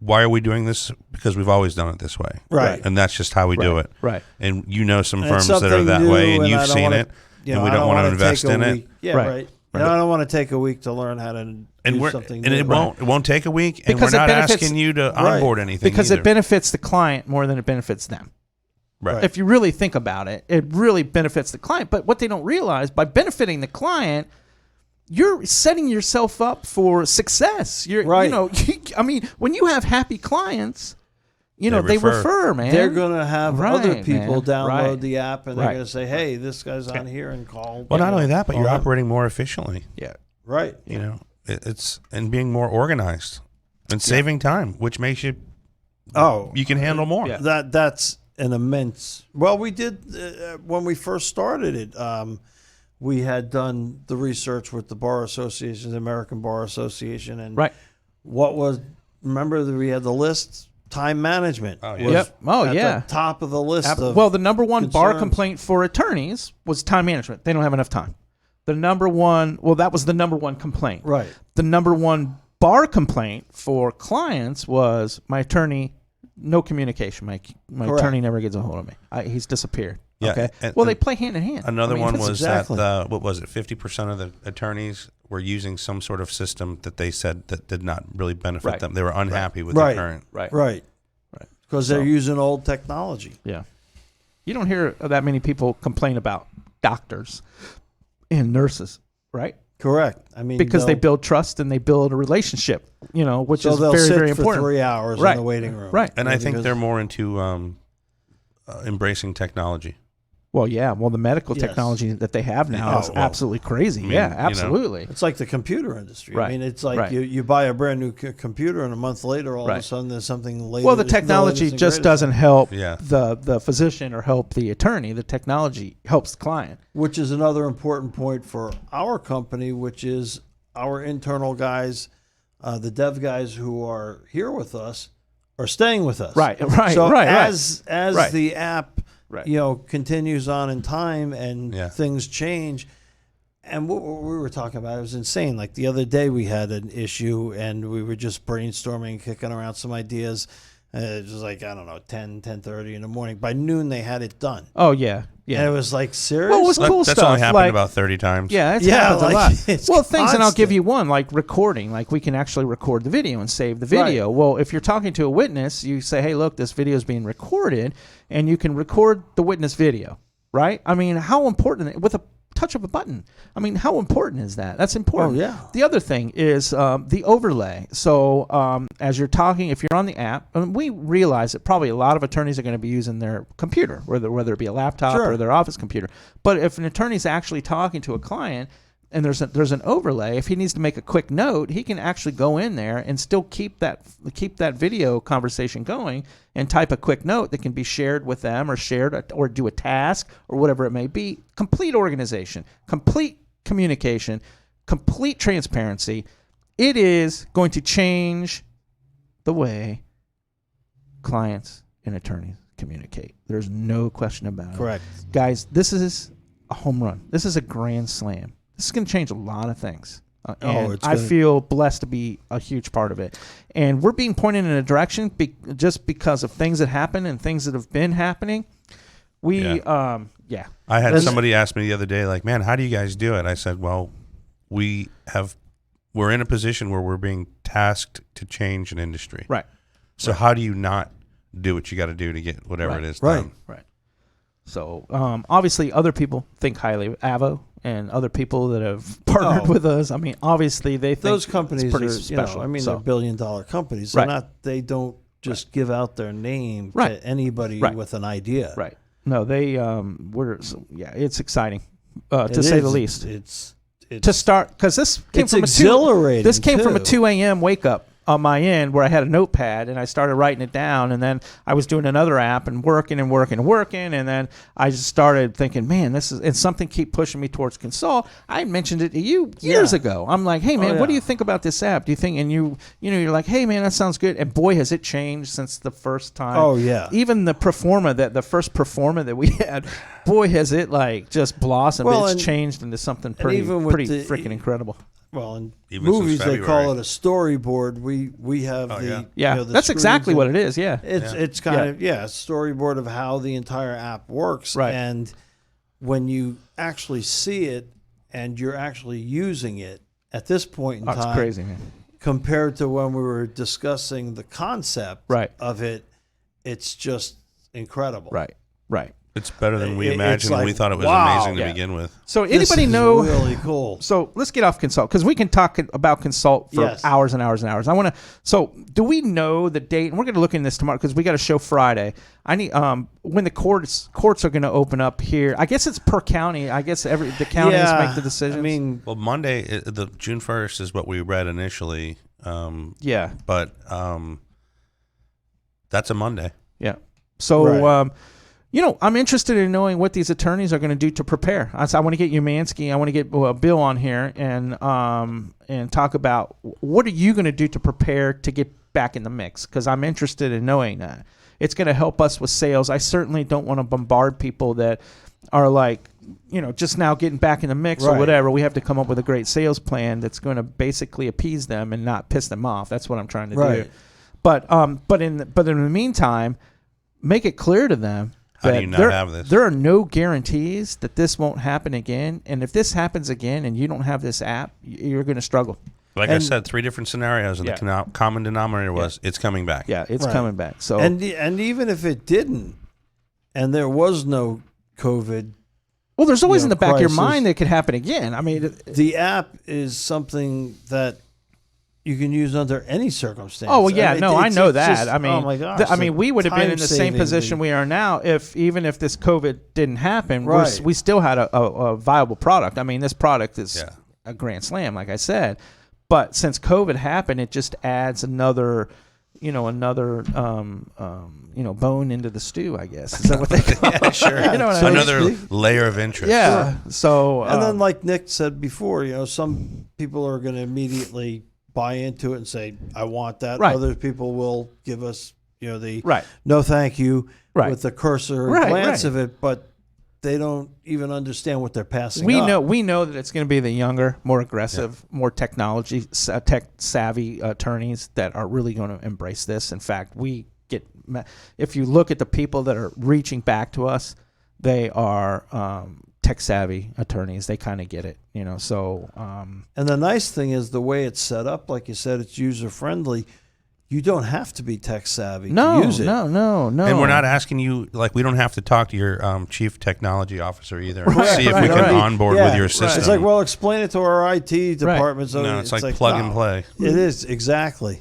Why are we doing this? Because we've always done it this way. Right. And that's just how we do it. Right. And some firms that are that way, and you've seen it, and we don't want to invest in it. Yeah. Right. No, I don't want to take a week to learn how to do something. And it won't take a week, and we're not asking you to onboard anything because either. it benefits the client more than it benefits them. Right. If you really think about it, it really benefits the client. But what they don't realize, by benefiting the client, you're setting yourself up for success. You're right. I mean, when you have happy clients, they refer, man. They're going to have other people download the app, and they're going to say, hey, this guy's on here, and call. Well, not only that, but you're operating more efficiently. Yeah. Right. It's and being more organized and saving time, which makes you you can handle more. Yeah. That's an immense. Well, we did when we first started it. We had done the research with the Bar Association, the American Bar Association, and remember that we had the list. Time management. Oh, yeah. The top of the list. Well, the number one bar complaint for attorneys was time management. They don't have enough time. That was the number one complaint. Right. The number one bar complaint for clients was my attorney, no communication. My attorney never gets a hold of me. He's disappeared. Yeah. Okay. And they play hand in hand. Another one was that what was it? 50% of the attorneys were using some sort of system that they said that did not really benefit them. They were unhappy with the current. Right. Because they're using old technology. Yeah. You don't hear that many people complain about doctors and nurses, right? Correct. I mean, because they build trust and they build a relationship, which is very, very important. For 3 hours in the waiting room. Right. And I think they're more into embracing technology. Well, yeah. Well, the medical technology that they have now is absolutely crazy. Absolutely. It's like the computer industry. Right. I mean, it's like you buy a brand new computer, and a month later, all of a sudden, there's something later. Well, the technology just doesn't help Yeah. the physician or help the attorney. The technology helps the client. Which is another important point for our company, which is our internal guys, the dev guys who are here with us, are staying with us. Right. So as the app continues on in time and things change. And what we were talking about, it was insane. Like the other day we had an issue and we were just brainstorming, kicking around some ideas. It was like, I don't know, 10:30 in the morning. By noon they had it done. Oh, yeah. Yeah. And it was like, serious? Well, it was cool That's stuff. only happened about 30 times. Yeah, it's happened a lot. It's well, things, constant. and I'll give you one, like recording. Like we can actually record the video and save the video. Right. Well, if you're talking to a witness, you say, hey, look, this video is being recorded, and you can record the witness video, right? I mean, how important, with a touch of a button. I mean, how important is that? That's important. Oh, yeah. The other thing is the overlay. So as you're talking, if you're on the app, and we realize that probably a lot of attorneys are going to be using their computer, whether it be a laptop or their office computer. But if an attorney's actually talking to a client and there's an overlay, if he needs to make a quick note, he can actually go in there and still keep that video conversation going and type a quick note that can be shared with them or do a task or whatever it may be. Complete organization, complete communication, complete transparency. It is going to change the way clients and attorneys communicate. There's no question about it. Correct. Guys, this is a home run. This is a grand slam. This is going to change a lot of things. And it's I feel blessed to be a huge part of it. And we're being pointed in a direction just because of things that happen and things that have been happening. I had somebody ask me the other day, like, man, how do you guys do it? I said, well, we're in a position where we're being tasked to change an industry. Right. So how do you not do what you got to do to get whatever it is done? Right. So obviously other people think highly of Avo and other people that have partnered with us. I mean, obviously they think those companies it's pretty are special. they're billion-dollar companies. They don't just give out their name to anybody with an idea. Right. No, they it's exciting to say the least. It's to start, because this came from exhilarating. This came from a 2 a.m. wake up on my end where I had a notepad and I started writing it down, and then I was doing another app and working, and then I just started thinking, man, and something keep pushing me towards Consult. I mentioned it to you years ago. I'm like, hey man, what do you think about this app? Do you think? And you're like, hey man, that sounds good. And boy, has it changed since the first time. Oh yeah. Even the the first Performa that we had, boy, has it like just blossomed. It's changed into something pretty freaking incredible. Well, in Even movies they call it a storyboard. We have that's exactly what it is. Yeah, it's kind of a storyboard of how the entire app works. Right. And when you actually see it and you're actually using it at this point in time, it's crazy, man. Compared to when we were discussing the concept of it, it's just incredible. Right. It's better than we imagined. Like, we thought it was amazing to begin with. So anybody know? Really cool. So let's get off Consult, because we can talk about Consult for hours and hours and hours. I want to. So do we know the date? And we're going to look into this tomorrow because we got a show Friday. I need when the courts are going to open up here. I guess it's per county. I guess the counties make the decisions. I mean, well, Monday, the June 1st is what we read initially. But that's a Monday. Yeah. So. I'm interested in knowing what these attorneys are going to do to prepare. I want to get Umansky. I want to get Bill on here and talk about what are you going to do to prepare to get back in the mix, because I'm interested in knowing that. It's going to help us with sales. I certainly don't want to bombard people that are like, just now getting back in the mix or whatever. We have to come up with a great sales plan that's going to basically appease them and not piss them off. That's what I'm trying to do. But in the meantime, make it clear to them. How do you not have this? There are no guarantees that this won't happen again. And if this happens again and you don't have this app, you're going to struggle. Like I said, 3 different scenarios, and the common denominator was it's coming back. Yeah, it's coming back. So and even if it didn't, and there was no COVID, well, there's always in the back of your mind that it could happen again. I mean, the app is something that you can use under any circumstance. Oh, well, yeah, I know that. Just, I mean, oh my gosh, we would have been in the same position we are now even if this COVID didn't happen. We still had a viable product. I mean, this product is a grand slam, like I said. But since COVID happened, it just adds another bone into the stew, I guess. Is that what they call it? Yeah, sure. Another layer of interest. Yeah. Sure. So, and then like Nick said before, some people are going to immediately buy into it and say, I want that. Right. Other people will give us, the right. no thank you right. with the cursor glance of it, but they don't even understand what they're passing up. We know that it's going to be the younger, more aggressive, more tech savvy attorneys that are really going to embrace this. In fact, if you look at the people that are reaching back to us, they are tech savvy attorneys. They kind of get it, so. And the nice thing is the way it's set up, like you said, it's user friendly. You don't have to be tech savvy to use it. No. And we're not asking you, we don't have to talk to your chief technology officer either. See if we can onboard with your system. It's like, well, explain it to our IT department. So no, it's like plug and play. It is, exactly.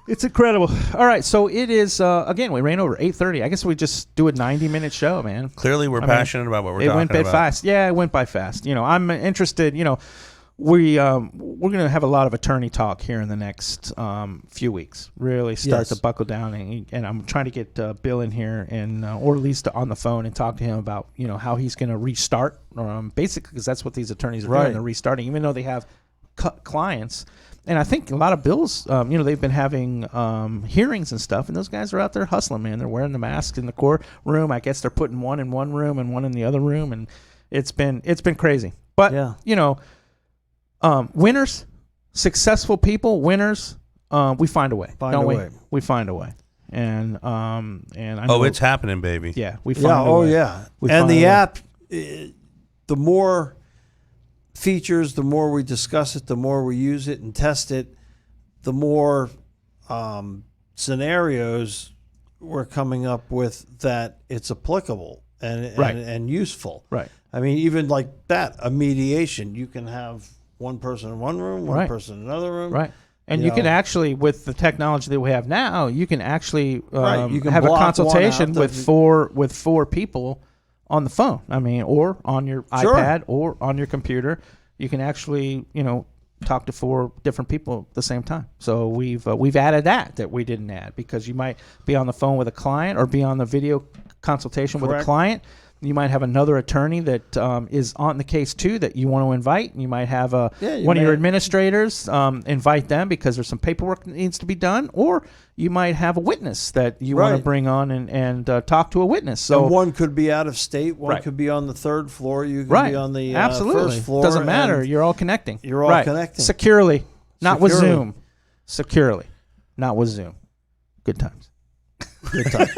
It's incredible. All right, so it is, again, we ran over 8:30. I guess we just do a 90-minute show, man. Clearly we're passionate about what we're talking about. It went by fast. Yeah, it went by fast. I'm interested, we're going to have a lot of attorney talk here in the next few weeks. Really start to buckle down, and I'm trying to get Bill in here or at least on the phone and talk to him about how he's going to restart. Basically, because that's what these attorneys are doing. They're restarting, even though they have clients. And I think a lot of bills, they've been having hearings and stuff, and those guys are out there hustling, man. They're wearing the masks in the courtroom. I guess they're putting one in one room and one in the other room, and It's been crazy. But winners, successful people, winners, we find a way. We find a way. And I know, it's happening, baby. Yeah, we find a way. Yeah. And the app, the more features, the more we discuss it, the more we use it and test it, the more scenarios we're coming up with that it's applicable and useful. Right. I mean, even like that, a mediation, you can have one person in one room, one person in another room. Right. And you can actually, with the technology that we have now, you can actually you can have a consultation with four people on the phone. I mean, or on your iPad or on your computer. You can actually, talk to 4 different people at the same time. So we've added that we didn't add, because you might be on the phone with a client or be on the video consultation with a client. You might have another attorney that is on the case too that you want to invite. You might have one of your administrators invite them because there's some paperwork that needs to be done, or you might have a witness that you want to bring on and talk to a witness. So and one could be out of state, one could be on the 3rd floor, you could be on the first floor. Doesn't matter. You're all connecting. You're all connecting securely, not with Zoom. Securely, not with Zoom. Good times. Good times.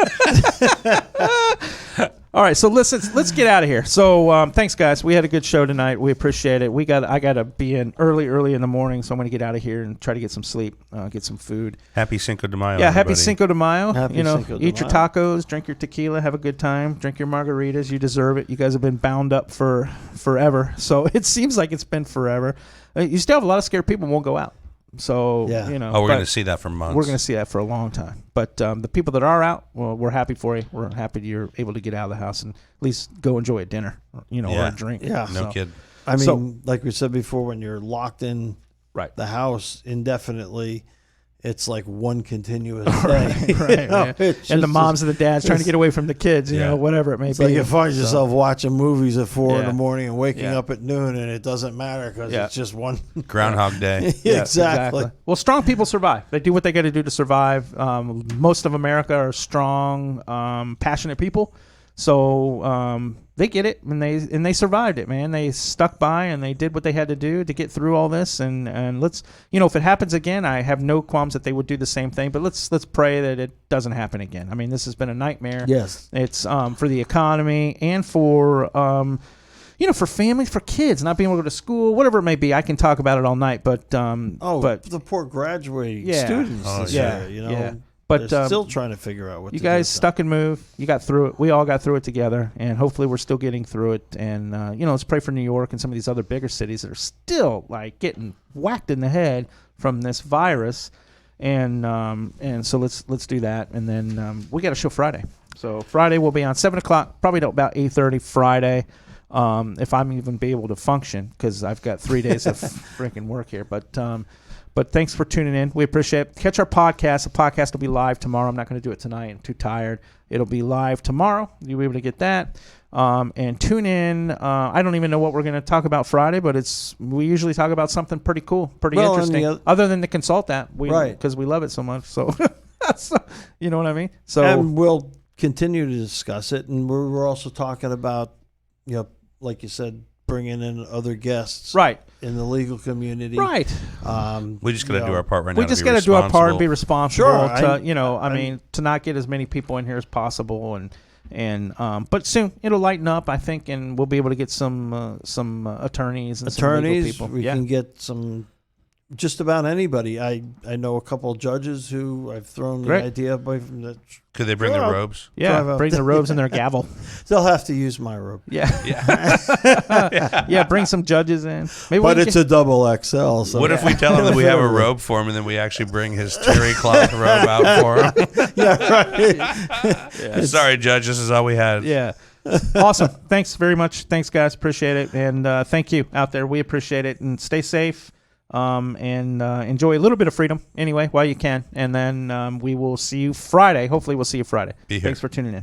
All right, so let's get out of here. So thanks, guys. We had a good show tonight. We appreciate it. I got to be in early in the morning, so I'm going to get out of here and try to get some sleep, get some food. Happy Cinco de Mayo. Yeah, everybody. happy Cinco de Mayo. Cinco de eat your tacos, drink your tequila, have a good time, drink your margaritas. You deserve it. You guys have been bound up for forever. So it seems like it's been forever. You still have a lot of scared people who won't go out. So, we're going to see that for months. We're going to see that for a long time. But the people that are out, well, we're happy for you. We're happy you're able to get out of the house and at least go enjoy a dinner, or a drink. Yeah. No kid. I mean, like we said before, when you're locked in the house indefinitely, it's like one continuous day. Right. And the moms and the dads trying to get away from the kids, whatever it may be. Like you find yourself watching movies at 4 in the morning and waking up at noon, and it doesn't matter because it's just one Groundhog Day. Exactly. Well, strong people survive. They do what they got to do to survive. Most of America are strong, passionate people. So they get it, and they survived it, man. They stuck by and they did what they had to do to get through all this. And let's, if it happens again, I have no qualms that they would do the same thing. But let's pray that it doesn't happen again. I mean, this has been a nightmare. Yes, it's for the economy and for for families, for kids not being able to go to school, whatever it may be. I can talk about it all night, but but the poor graduating students, But they're still trying to figure out what you guys stuck and move. You got through it. We all got through it together, and hopefully we're still getting through it. And let's pray for New York and some of these other bigger cities that are still like getting whacked in the head from this virus. And so let's do that. And then we got a show Friday. So Friday we'll be on 7:00, probably about 8:30 Friday. If I'm even be able to function, because I've got 3 days of freaking work here. But thanks for tuning in. We appreciate it. Catch our podcast. The podcast will be live tomorrow. I'm not going to do it tonight. I'm too tired. It'll be live tomorrow. You'll be able to get that. And tune in. I don't even know what we're going to talk about Friday, but we usually talk about something pretty cool, pretty interesting. Other than the consultant, because we love it so much. So, you know what I mean? So, and we'll continue to discuss it. And we're also talking about, like you said, bringing in other guests in the legal community. Right. We just got to do our part right now. We just got to do our part and be responsible. Sure. To not get as many people in here as possible, but soon it'll lighten up, I think, and we'll be able to get some attorneys and some legal people. We can get some. Just about anybody. I know a couple of judges who I've thrown the idea by. Could they bring their robes? Yeah, bring their robes and their gavel. They'll have to use my robe. Yeah. Bring some judges in. But it's a double XL. So what if we tell him that we have a robe for him and then we actually bring his terry cloth robe out for him? Right. Sorry, Judge. This is all we had. Yeah. Awesome. Thanks very much. Thanks, guys. Appreciate it. And thank you out there. We appreciate it. And stay safe. And enjoy a little bit of freedom anyway while you can. And then we will see you Friday. Hopefully we'll see you Friday. Be here. Thanks for tuning in.